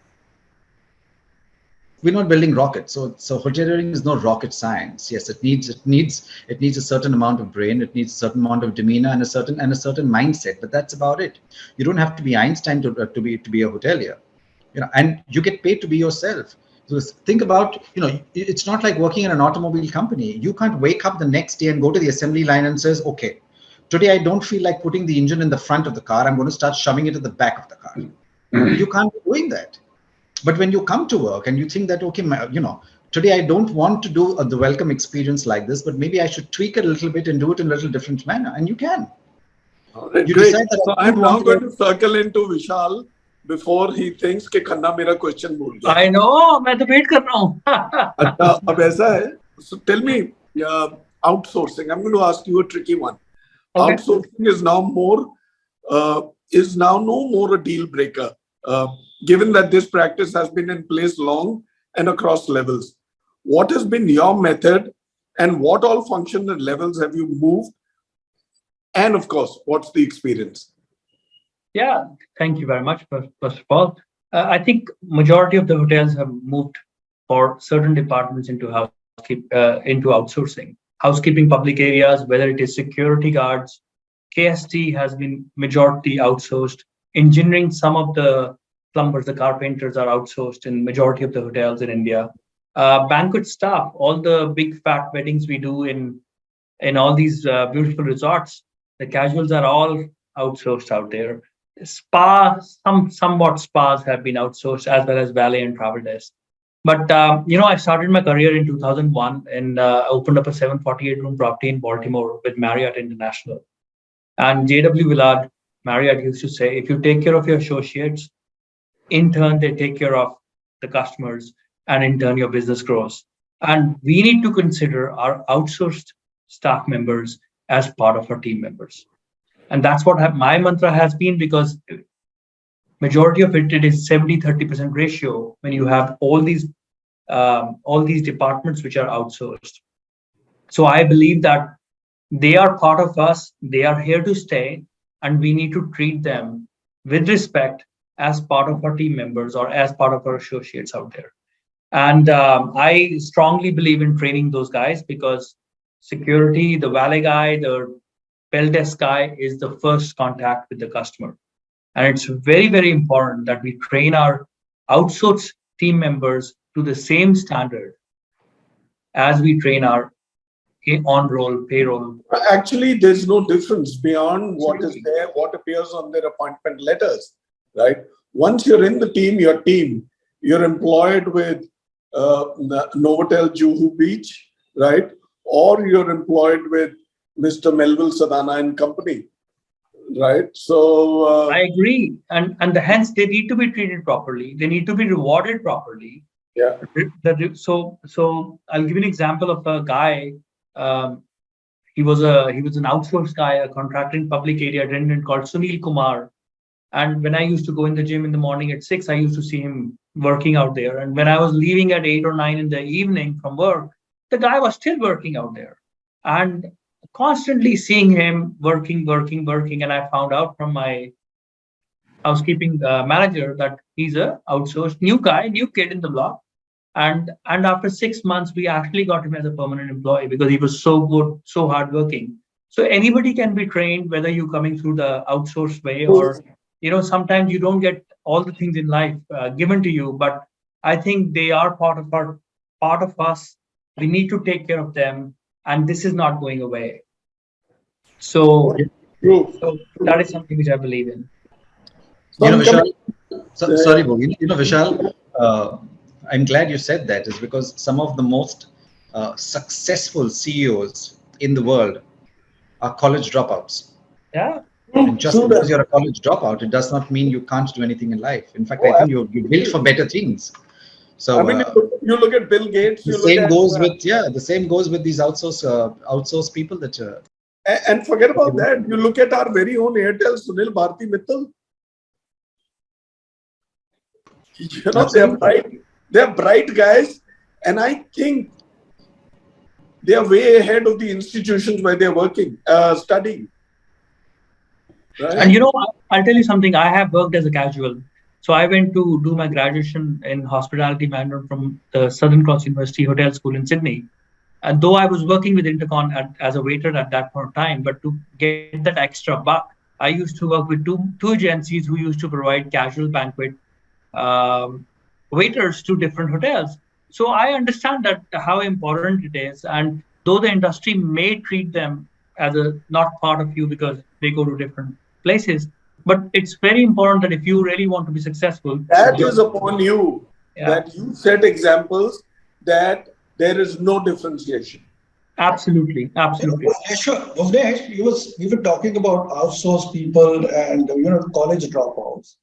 we're not building rockets. So hoteliering is no rocket science. Yes, it needs a certain amount of brain, it needs a certain amount of demeanor and a certain mindset. But that's about it. You don't have to be Einstein to be a hotelier, and you get paid to be yourself. So think about, it's not like working in an automobile company. You can't wake up the next day and go to the assembly line and says, okay, today I don't feel like putting the engine in the front of the car. I'm going to start shoving it at the back of the car. You can't be doing that. But when you come to work and you think that, okay, today I don't want to do the welcome experience like this, but maybe I should tweak it a little bit and do it in a little different manner. And you can. All right, You great. decide that So I'm now going to circle into Vishal before he thinks कि खन्ना मेरा question भूल गया. I know, मैं तो wait कर रहा हूँ. अच्छा, अब ऐसा है. So tell me, outsourcing. I'm going to ask you a tricky one. Okay. Outsourcing is now no more a deal breaker, given that this practice has been in place long and across levels. What has been your method, and what all functional levels have you moved? And of course, what's the experience? Yeah, thank you very much. First of all, I think majority of the hotels have moved for certain departments into outsourcing. Housekeeping, public areas, whether it is security guards, KST has been majority outsourced. Engineering, some of the plumbers, the carpenters are outsourced in majority of the hotels in India. Banquet staff, all the big fat weddings we do in all these beautiful resorts, the casuals are all outsourced out there. Somewhat spas have been outsourced, as well as valet and travel desk. But I started my career in 2001 and opened up a 748-room property in Baltimore with Marriott International. And J.W. Willard, Marriott, used to say, if you take care of your associates, in turn, they take care of the customers, and in turn, your business grows. And we need to consider our outsourced staff members as part of our team members. And that's what my mantra has been, because majority of it is 70-30% ratio when you have all these departments which are outsourced. So I believe that they are part of us, they are here to stay, and we need to treat them with respect as part of our team members or as part of our associates out there. And I strongly believe in training those guys, because security, the valet guy, the bell desk guy is the first contact with the customer. And it's very, very important that we train our outsourced team members to the same standard as we train our on-roll payroll. Actually, there's no difference beyond what is there, what appears on their appointment letters, right? Once you're in the team, your team, you're employed with Novotel Juhu Beach, right? Or you're employed with Mr. Melvyn, Saldanha and company, right? So I agree, and hence they need to be treated properly. They need to be rewarded properly. yeah. So I'll give you an example of a guy. He was an outsourced guy, a contractor in public area attendant called Sunil Kumar. And when I used to go in the gym in the morning at 6, I used to see him working out there. And when I was leaving at 8 or 9 in the evening from work, the guy was still working out there. And constantly seeing him working. And I found out from my housekeeping manager that he's a outsourced new guy, new kid in the block. And after 6 months, we actually got him as a permanent employee because he was so good, so hardworking. So anybody can be trained, whether you're coming through the outsourced way or, sometimes you don't get all the things in life given to you. But I think they are part of us. We need to take care of them, and this is not going away. So that is something which I believe in. Vishal, sorry, Bhuvanesh. Vishal, I'm glad you said that, is because some of the most successful CEOs in the world are college dropouts. Yeah. And just because you're a college dropout, it does not mean you can't do anything in life. In fact, I think you're built for better things. So I mean, you look at Bill Gates. The same goes with these outsourced people that. And forget about that. You look at our very own Airtel, Sunil Bharti Mittal. They're bright guys, and I think they are way ahead of the institutions where they're working, studying. Right? And I'll tell you something. I have worked as a casual, So I went to do my graduation in hospitality management from the Southern Cross University Hotel School in Sydney. And though I was working with Intercon as a waiter at that point of time, but to get that extra buck, I used to work with two agencies who used to provide casual banquet um, waiters to different hotels. So I understand that how important it is. And though the industry may treat them as a not part of you because they go to different places, but it's very important that if you really want to be successful, That is upon you, yeah, that you set examples that there is no differentiation. absolutely, absolutely. Bhuvanesh, we were talking about outsourced people and college dropouts.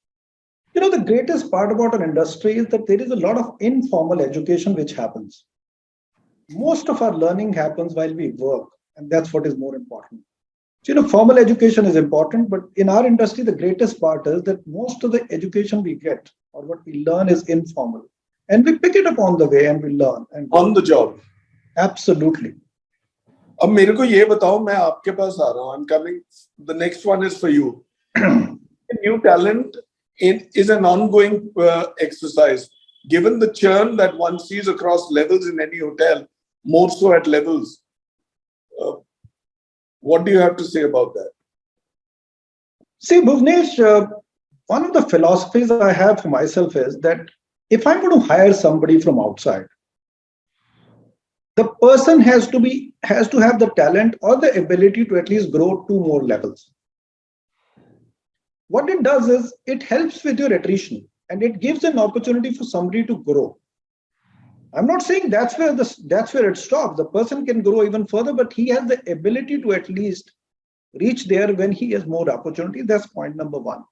The greatest part about an industry is that there is a lot of informal education which happens. Most of our learning happens while we work, and that's what is more important. So, formal education is important, but in our industry, the greatest part is that most of the education we get or what we learn is informal. And we pick it up on the way and we learn. And On the job. Absolutely. अब मेरे को ये बताओ, मैं आपके पास आ रहा हूँ. I'm coming. The next one is for you. New talent is an ongoing exercise. Given the churn that one sees across levels in any hotel, more so at levels, what do you have to say about that? See, Bhuvanesh, one of the philosophies I have for myself is that if I'm going to hire somebody from outside, the person has to have the talent or the ability to at least grow 2 more levels. What it does is it helps with your attrition and it gives an opportunity for somebody to grow. I'm not saying that's where it stops. The person can grow even further, but he has the ability to at least reach there when he has more opportunity. That's point number 1.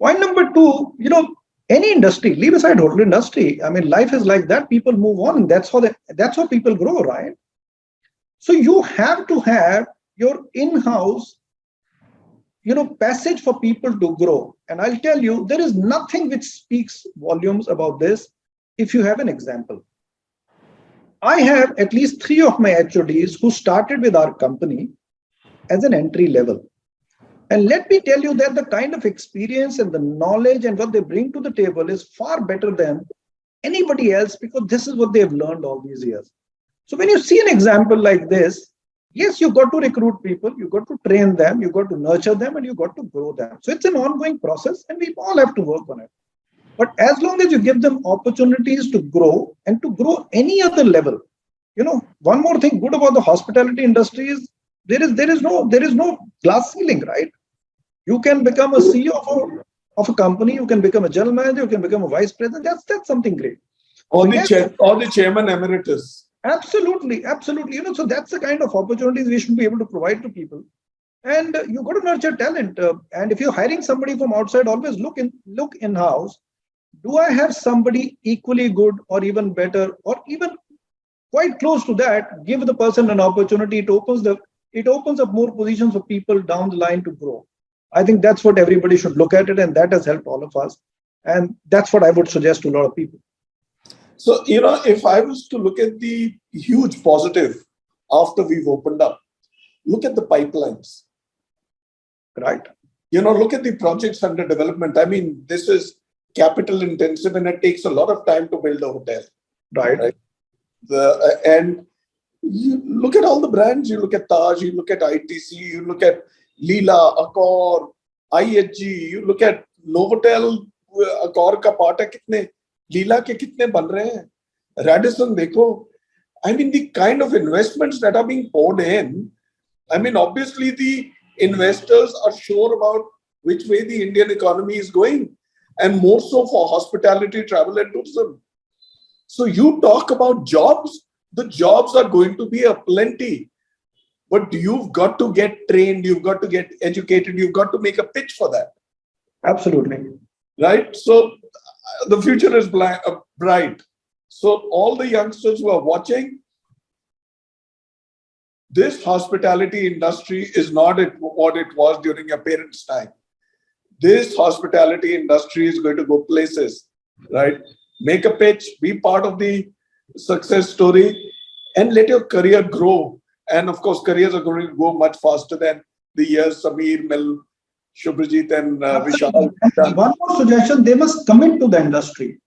Point number 2, any industry, leave aside hotel industry. I mean, life is like that. People move on, and that's how people grow, right? So you have to have your in-house, passage for people to grow. And I'll tell you, there is nothing which speaks volumes about this. If you have an example, I have at least 3 of my HODs who started with our company as an entry level. And let me tell you that the kind of experience and the knowledge and what they bring to the table is far better than anybody else because this is what they've learned all these years. So when you see an example like this, yes, you've got to recruit people, you've got to train them, you've got to nurture them, and you've got to grow them. So it's an ongoing process and we all have to work on it. But as long as you give them opportunities to grow and to grow any other level, one more thing good about the hospitality industry is there is no glass ceiling, right? You can become a CEO of a company, you can become a general manager, you can become a vice president. That's something great. Or the chairman emeritus. Absolutely. So that's the kind of opportunities we should be able to provide to people. And you've got to nurture talent. And if you're hiring somebody from outside, always look in-house. Do I have somebody equally good or even better or even quite close to that? Give the person an opportunity. It opens up more positions for people down the line to grow. I think that's what everybody should look at it, and that has helped all of us. And that's what I would suggest to a lot of people. So, if I was to look at the huge positive after we've opened up, look at the pipelines. Right. Look at the projects under development. I mean, this is capital intensive and it takes a lot of time to build a hotel. Right. And you look at all the brands, you look at Taj, you look at ITC, you look at Leela, Accor, IHG, you look at Novotel, Accor ka part hai kitne, Leela ke kitne ban rahe hain, Radisson dekho. I mean, the kind of investments that are being poured in, I mean, obviously the investors are sure about which way the Indian economy is going, and more so for hospitality, travel and tourism. So you talk about jobs, the jobs are going to be aplenty. But you've got to get trained, you've got to get educated, you've got to make a pitch for that. Absolutely. Right? So the future is bright. So all the youngsters who are watching, this hospitality industry is not what it was during your parents' time. This hospitality industry is going to go places, right? Make a pitch, be part of the success story, and let your career grow. And of course, careers are going to go much faster than the years Samir, Mel Subhrajit and Vishal. And one more suggestion, they must commit to the industry.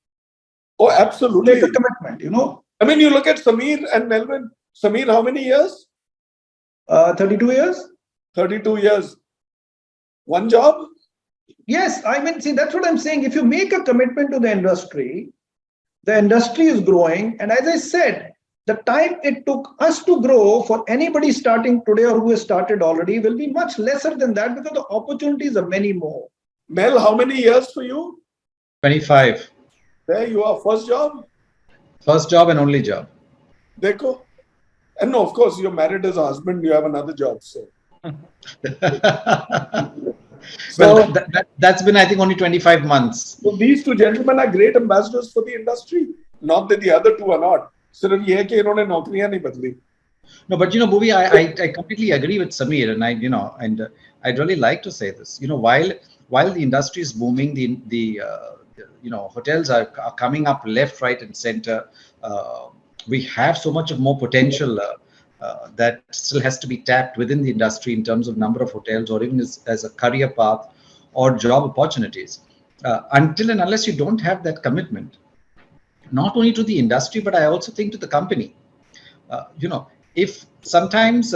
Oh, absolutely. Take a commitment, I mean, you look at Samir and Melvyn. Samir, how many years? 32 years? 32 years. One job? Yes, I mean, see, that's what I'm saying. If you make a commitment to the industry is growing. And as I said, the time it took us to grow for anybody starting today or who has started already will be much lesser than that because the opportunities are many more. Mel, how many years for you? 25. There you are. First job? First job and only job. Dekho. And no, of course, you're married as a husband, you have another job. So, Well, that's been, I think, only 25 months. So these two gentlemen are great ambassadors for the industry. Not that the other two are not. सिर्फ ये कि इन्होंने नौकरियां नहीं बदली. No, but Bhuvi, I completely agree with Samir, and I'd really like to say this. While the industry is booming, the hotels are coming up left, right, and center. We have so much of more potential that still has to be tapped within the industry in terms of number of hotels, or even as a career path or job opportunities. Until and unless you don't have that commitment, not only to the industry, but I also think to the company. If sometimes,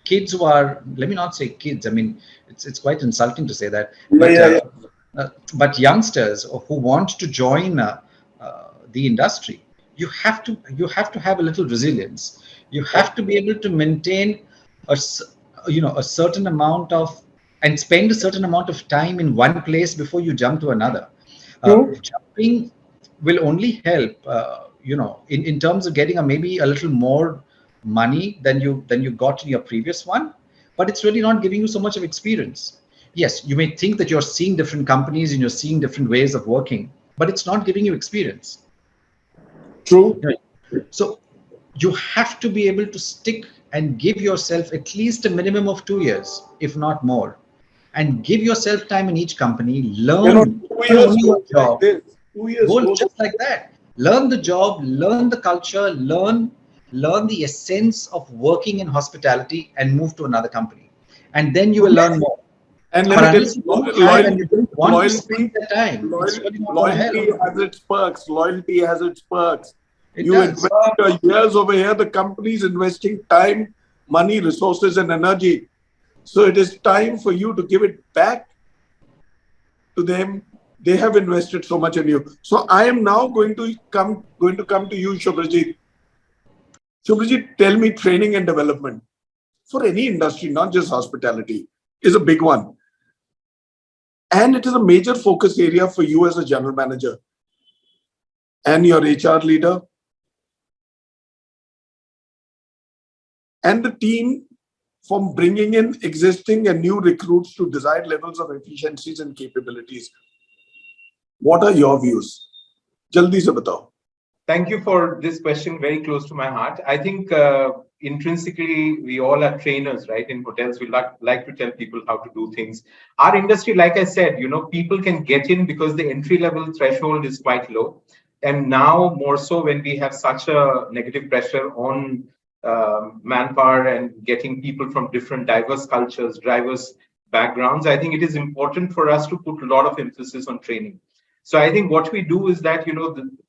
kids who are, let me not say kids, I mean, it's quite insulting to say that, but youngsters who want to join the industry, you have to have a little resilience. You have to be able to maintain a certain amount of, and spend a certain amount of time in one place before you jump to another. Jumping will only help, in terms of getting maybe a little more money than you got in your previous one, but it's really not giving you so much of experience. Yes, you may think that you're seeing different companies and you're seeing different ways of working, but it's not giving you experience. True. So you have to be able to stick and give yourself at least a minimum of 2 years, if not more, and give yourself time in each company, learn 2 years your job. Like 2 years Go just like that. Learn the job, learn the culture, learn the essence of working in hospitality, and move to another company. And then you will learn more. And But unless you don't have and you don't want to spend the time, it's really not going to loyalty help. has its perks. Loyalty has its perks. It You does. invest your years over here, the company is investing time, money, resources, and energy. So it is time for you to give it back to them. They have invested so much in you. So I am now going to come to you, Subhrajit. Subhrajit, tell me, training and development for any industry, not just hospitality, is a big one. And it is a major focus area for you as a general manager and your HR leader and the team, from bringing in existing and new recruits to desired levels of efficiencies and capabilities. What are your views? Jaldi se batao. Thank you for this question, very close to my heart. I think intrinsically, we all are trainers, right? In hotels, we like to tell people how to do things. Our industry, like I said, people can get in because the entry-level threshold is quite low. And now more so when we have such a negative pressure on manpower and getting people from different diverse cultures, diverse backgrounds, I think it is important for us to put a lot of emphasis on training. So I think what we do is that,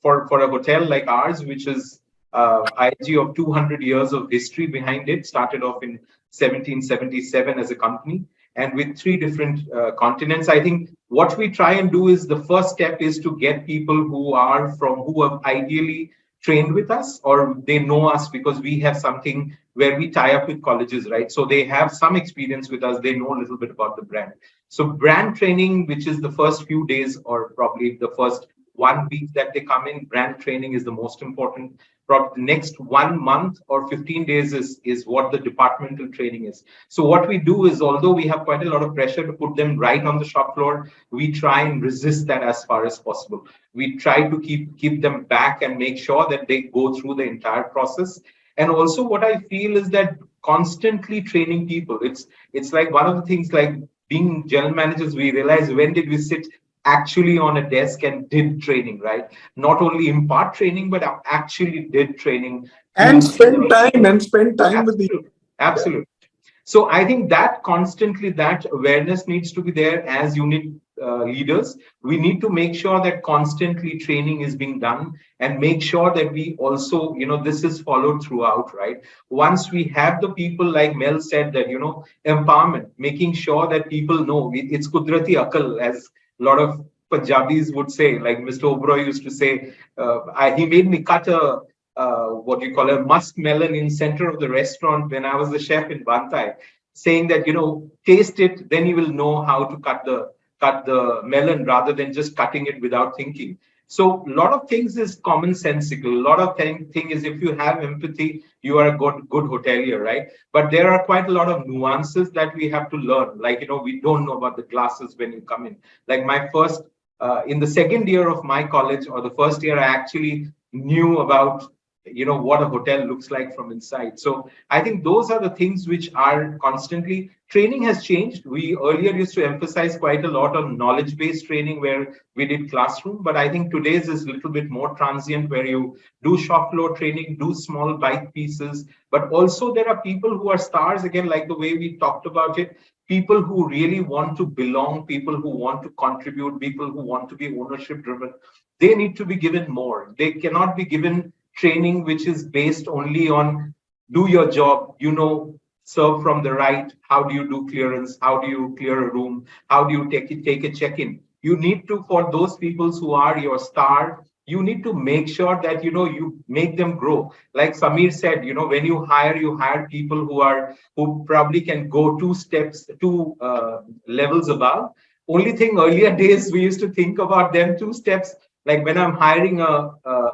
for a hotel like ours, which is IG of 200 years of history behind it, started off in 1777 as a company, and with 3 different continents. I think what we try and do is the first step is to get people who have ideally trained with us, or they know us because we have something where we tie up with colleges, right? So they have some experience with us. They know a little bit about the brand. So brand training, which is the first few days or probably the first 1 week that they come in, brand training is the most important. Probably the next 1 month or 15 days is what the departmental training is. So what we do is, although we have quite a lot of pressure to put them right on the shop floor, we try and resist that as far as possible. We try to keep them back and make sure that they go through the entire process. And also what I feel is that constantly training people, it's like one of the things, like being general managers, we realize, when did we sit actually on a desk and did training, right? Not only impart training, but actually did training. And spend time with the... Absolutely. So I think that constantly, that awareness needs to be there as unit leaders. We need to make sure that constantly training is being done and make sure that we also, this is followed throughout, right? Once we have the people, like Mel said, that, empowerment, making sure that people know it's kudrati akal, as a lot of Punjabis would say, like Mr. Oberoi used to say, he made me cut a, what you call a musk melon in center of the restaurant when I was the chef in Bantai, saying that, taste it, then you will know how to cut the melon rather than just cutting it without thinking. So a lot of things is commonsensical. A lot of thing is, if you have empathy, you are a good hotelier, right? But there are quite a lot of nuances that we have to learn. Like, we don't know about the glasses when you come in. Like my first, in the second year of my college, or the first year, I actually knew about what a hotel looks like from inside. So I think those are the things which are constantly. Training has changed. We earlier used to emphasize quite a lot on knowledge-based training where we did classroom, but I think today's is a little bit more transient, where you do shop floor training, do small bite pieces, but also there are people who are stars, again, like the way we talked about it, people who really want to belong, people who want to contribute, people who want to be ownership driven. They need to be given more. They cannot be given training which is based only on do your job, serve from the right, how do you do clearance, how do you clear a room, how do you take a check-in. You need to, for those people who are your star, you need to make sure that you make them grow. Like Samir said, when you hire people who probably can go two levels above. Only thing, earlier days we used to think about them 2 steps. Like when I'm hiring a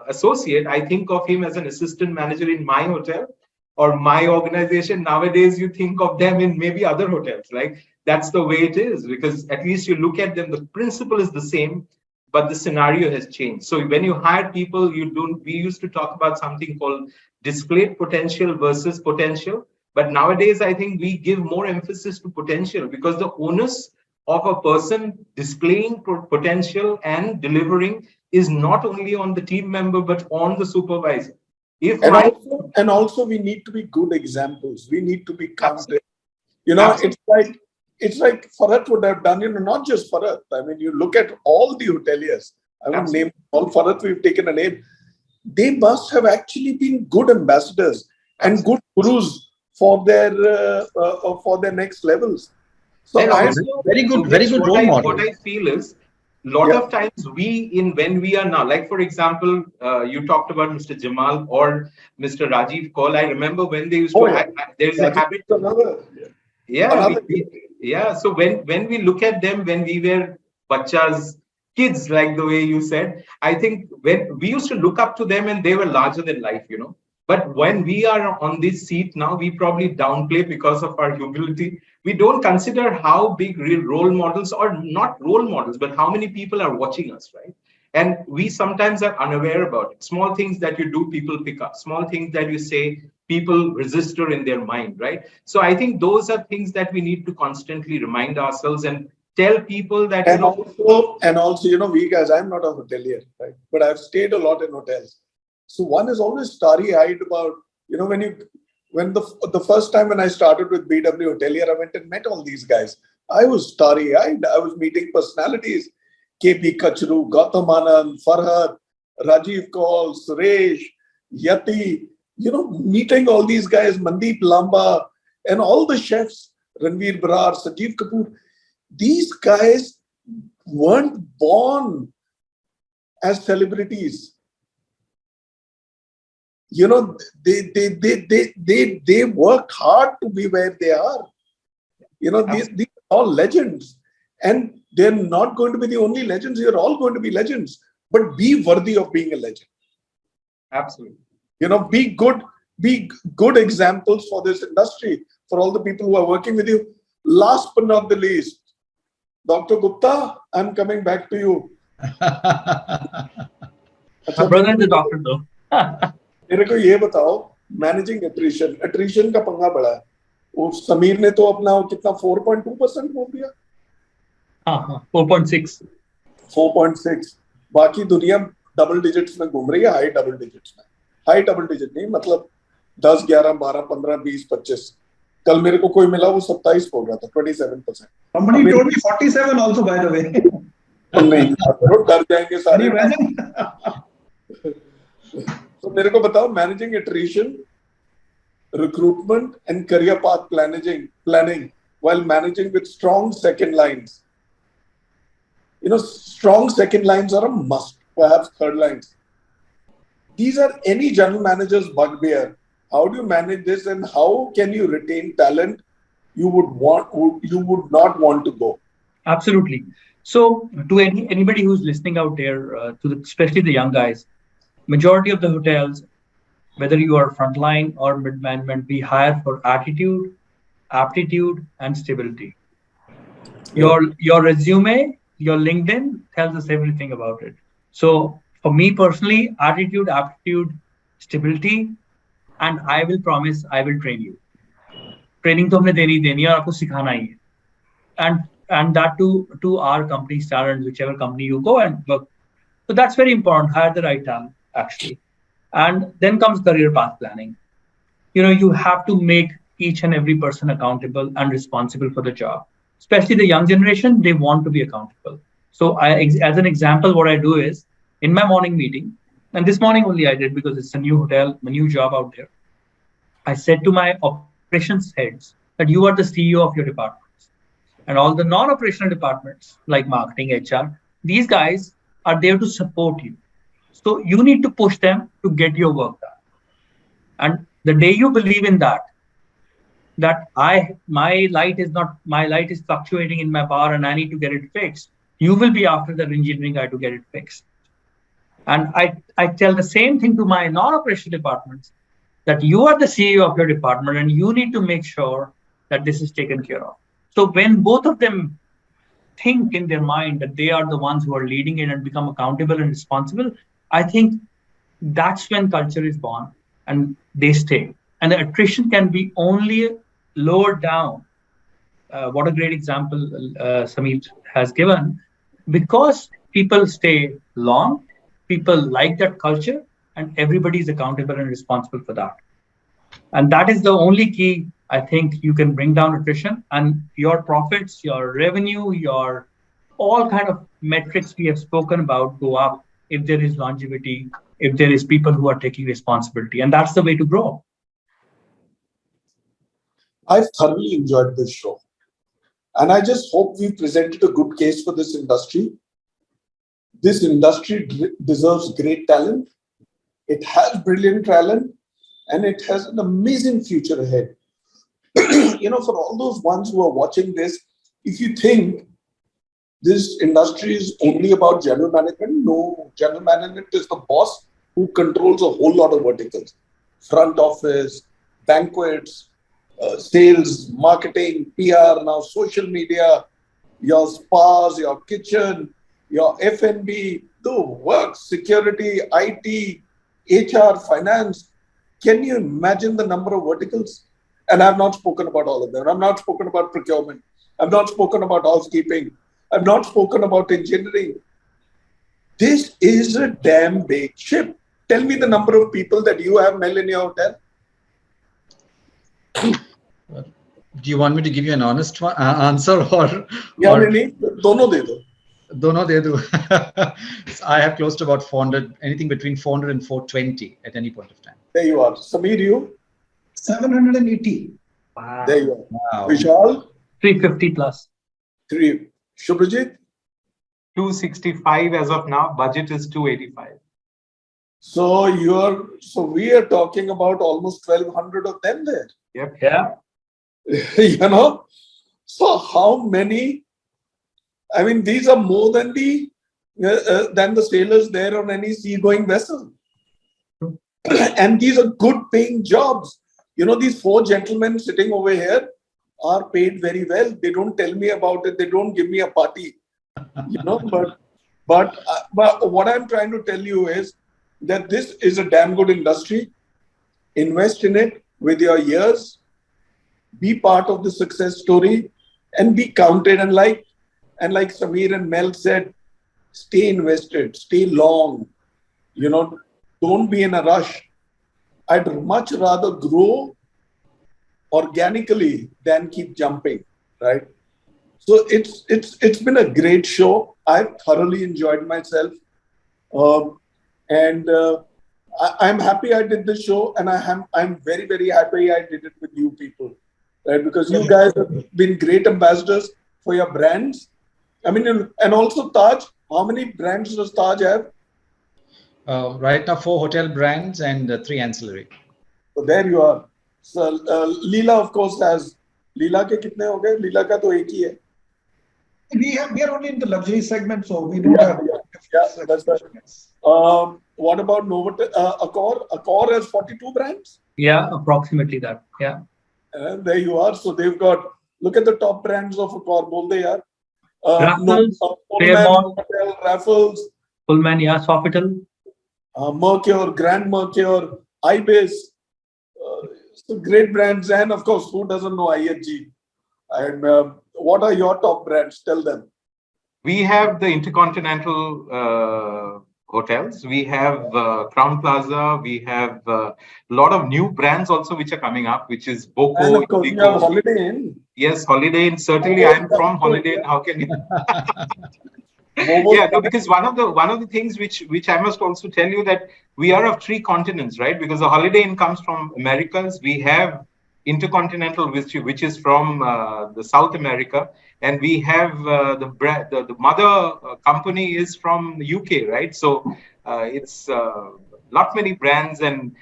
associate, I think of him as an assistant manager in my hotel or my organization. Nowadays, you think of them in maybe other hotels. Like that's the way it is, because at least you look at them, the principle is the same, but the scenario has changed. So when you hire people, we used to talk about something called displayed potential versus potential. But nowadays, I think we give more emphasis to potential, because the onus of a person displaying potential and delivering is not only on the team member, but on the supervisor. And also we need to be good examples. We need to be counted. Absolutely. It's like Farhat would have done, not just Farhat. I mean, you look at all the hoteliers. I won't name all Farhat, we've taken a name. They must have actually been good ambassadors and good gurus for their next levels. So and also, very good role model. What I feel is, of times when we are now, like for example, you talked about Mr. Jamal or Mr. Rajiv Kaul. I remember when they used to. There's a habit. So when we look at them, when we were bachas, kids, like the way you said, I think when we used to look up to them and they were larger than life, But when we are on this seat now, we probably downplay because of our humility. We don't consider how big real role models, or not role models, but how many people are watching us, right? And we sometimes are unaware about it. Small things that you do, people pick up. Small things that you say, people register in their mind, right? So I think those are things that we need to constantly remind ourselves and tell people that, and also, we guys, I'm not a hotelier, right? But I've stayed a lot in hotels. So one is always starry-eyed about, when the first time when I started with BW Hotelier, I went and met all these guys. I was starry-eyed. I was meeting personalities, KP Kachru, Gautam Anand, Farhat, Rajiv Kaul, Suresh, Yati, meeting all these guys, Mandeep Lamba, and all the chefs, Ranveer Brar, Sajeev Kapoor. These guys weren't born as celebrities. They worked hard to be where they are. These are all legends, and they're not going to be the only legends. You're all going to be legends, but be worthy of being a legend. Absolutely. Be good examples for this industry, for all the people who are working with you. Last but not the least, Dr. Gupta, I'm coming back to you. My brother is a doctor though. मेरे को ये बताओ, managing attrition का पंगा बड़ा है. वो समीर ने तो अपना कितना 4.2% बोल दिया. 4.6. बाकी दुनिया डबल डिजिट्स में घूम रही है, हाई डबल डिजिट्स में. हाई डबल डिजिट नहीं, मतलब 10, 11, 12, 15, 20, 25. कल मेरे को कोई मिला वो 27 हो गया था 27%. Somebody told me 47 also, by the way. नहीं डर जाएंगे Can सारे. you imagine? तो मेरे को बताओ, managing attrition, recruitment and career path planning while managing with strong second lines. You know, strong second lines are a must, perhaps third lines. These are any general manager's bugbear. How do you manage this, and how can you retain talent you would not want to go? Absolutely. So to anybody who's listening out there, especially the young guys, majority of the hotels, whether you are frontline or mid management, we hire for attitude, aptitude, and stability. Your resume, your LinkedIn tells us everything about it. So for me personally, attitude, aptitude, stability, and I will promise I will train you. Training तो हमने देनी है और आपको सिखाना ही है. And that to our company standards, whichever company you go and work. So that's very important. Hire the right talent, actually. And then comes career path planning. You know, you have to make each and every person accountable and responsible for the job. Especially the young generation, they want to be accountable. So as an example, what I do is in my morning meeting, and this morning only I did because it's a new hotel, a new job out there. I said to my operations heads that you are the CEO of your departments. And all the non-operational departments like marketing, HR, these guys are there to support you. So you need to push them to get your work done. And the day you believe in that my light is fluctuating in my bar and I need to get it fixed, you will be after the engineering guy to get it fixed. And I tell the same thing to my non-operational departments, that you are the CEO of your department and you need to make sure that this is taken care of. So when both of them think in their mind that they are the ones who are leading it and become accountable and responsible, I think that's when culture is born and they stay. And the attrition can be only lowered down. What a great example Samir has given. Because people stay long, people like that culture, and everybody is accountable and responsible for that. And that is the only key, I think, you can bring down attrition, and your profits, your revenue, your all kind of metrics we have spoken about go up if there is longevity, if there is people who are taking responsibility. And that's the way to grow. I've thoroughly enjoyed this show. And I just hope we presented a good case for this industry. This industry deserves great talent. It has brilliant talent, and it has an amazing future ahead. You know, for all those ones who are watching this, if you think this industry is only about general management, no. General management is the boss who controls a whole lot of verticals. Front office, banquets, sales, marketing, PR, now social media, your spas, your kitchen, your F&B, the work, security, IT, HR, finance. Can you imagine the number of verticals? And I've not spoken about all of them. I've not spoken about procurement. I've not spoken about housekeeping. I've not spoken about engineering. This is a damn big ship. Tell me the number of people that you have, Mel, in your hotel. Do you want me to give you an honest answer or? Yeah, dono de do. Dono de do. I have close to about 400, anything between 400 and 420 at any point of time. There you are. Samir, you? 780. Wow. There you are. Wow. Vishal? 350 plus. 3. Subhrajit? 265 as of now. Budget is 285. So we are talking about almost 1,200 of them there. Yep. Yeah. You know, so how many? I mean, these are more than the sailors there on any seagoing vessel, and these are good paying jobs. You know, these 4 gentlemen sitting over here are paid very well. They don't tell me about it. They don't give me a party. You know, but what I'm trying to tell you is that this is a damn good industry. Invest in it with your years. Be part of the success story and be counted. And like Samir and Mel said, stay invested, stay long. You know, don't be in a rush. I'd much rather grow organically than keep jumping, right? So it's been a great show. I've thoroughly enjoyed myself, and I'm happy I did the show, and I'm very happy I did it with you people, right? Because you guys have been great ambassadors for your brands. I mean, and also Taj. How many brands does Taj have? Right now, 4 hotel brands and 3 ancillary. So there you are. So Leela, of course, has. Leela ke kitne ho gaye? Leela ka to ek hi hai. We are only in the luxury segment, so we don't have. That's right. What about Novotel? Accor? Accor has 42 brands. Yeah, approximately that. Yeah. And there you are. So they've got. Look at the top brands of Accor. Bol de yaar. Raffles, Pullman, Hotel, Raffles, Pullman, yeah, Sofitel. Mercure, Grand Mercure, Ibis. So great brands, and of course, who doesn't know IHG? And what are your top brands? Tell them. We have the Intercontinental hotels. We have Crown Plaza. We have a lot of new brands also which are coming up, which is Boko. And of course, you have Holiday Inn. Yes, Holiday Inn. Certainly, I'm from Holiday Inn. How can you? Yeah, no, because one of the things which I must also tell you that we are of 3 continents, right? Because the Holiday Inn comes from Americas. We have Intercontinental, which is from the South America, and we have the mother company is from the UK, right? So it's lot many brands and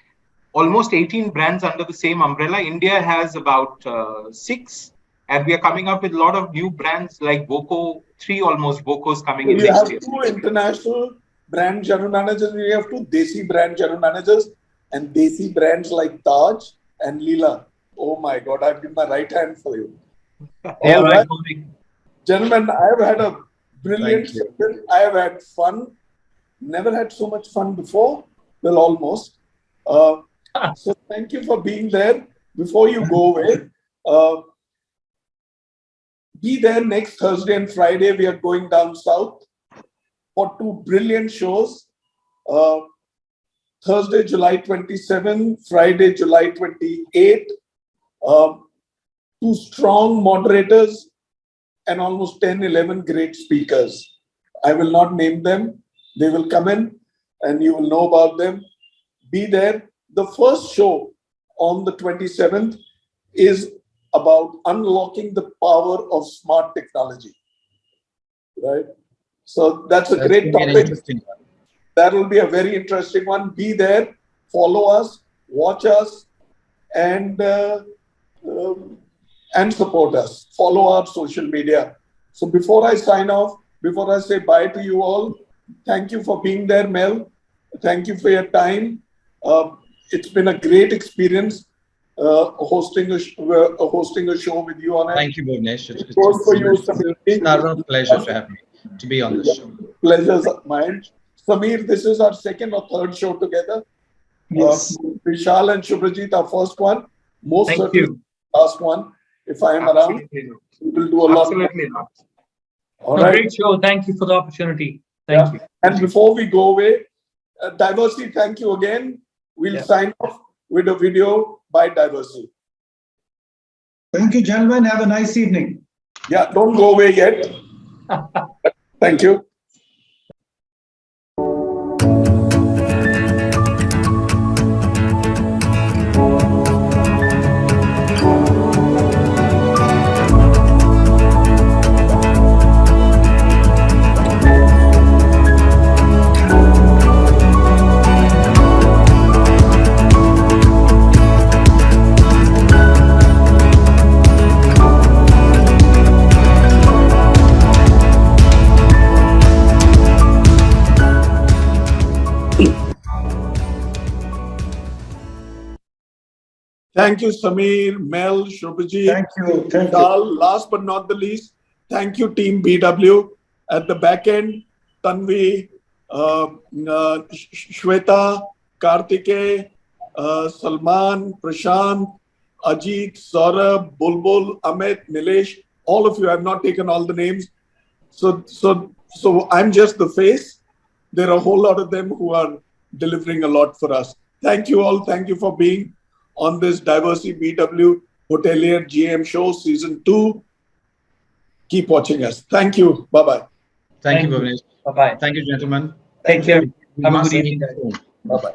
almost 18 brands under the same umbrella. India has about 6. And we are coming up with a lot of new brands like Boko, 3 almost Bokos coming in next year. You have 2 international brand general managers. We have 2 Desi brand general managers, and Desi brands like Taj and Leela. Oh my God, I've given my right hand for you. Yeah, all right. Gentlemen, I've had a brilliant session. I have had fun. Never had so much fun before. Well, almost. So thank you for being there. Before you go away, be there next Thursday and Friday. We are going down south for 2 brilliant shows. Thursday, July 27, Friday, July 28. 2 strong moderators and almost 10, 11 great speakers. I will not name them. They will come in and you will know about them. Be there. The first show on the 27th is about unlocking the power of smart technology, right? So that's a great topic. That will be a very interesting one. Be there, follow us, watch us, and support us. Follow our social media. So before I sign off, before I say bye to you all, thank you for being there, Mel. Thank you for your time. It's been a great experience. Hosting a show with you on it. Thank you, Bhuvanesh. It's a thorough pleasure to have me to be on this show. Pleasure's mine. Samir, this is our 2nd or 3rd show together. Yes. Vishal and Subhrajit, our first one. Most Thank certainly you. last one. If I am around, we will do a lot. Absolutely not. All right. Great show. Thank you for the opportunity. Thank you. And before we go away, Diversey, thank you again. We'll sign off with a video by Diversey. Thank you, gentlemen. Have a nice evening. Yeah, don't go away yet. Thank you. Thank you, Samir, Mel, Subhrajit. Thank you. Thank Vishal. you. Last but not the least, thank you, Team BW. At the back end, Tanvi, Shweta, Kartike, Salman, Prashant, Ajit, Saurabh, Bulbul, Amit, Nilesh, all of you. I've not taken all the names. So I'm just the face. There are a whole lot of them who are delivering a lot for us. Thank you all. Thank you for being on this Diversey BW Hotelier GM Show Season 2. Keep watching us. Thank you. Bye-bye. Thank you, Bhuvanesh. Bye-bye. Thank you, gentlemen. Take Thank care. you. We Have a must good meet evening, guys. soon. Bye-bye.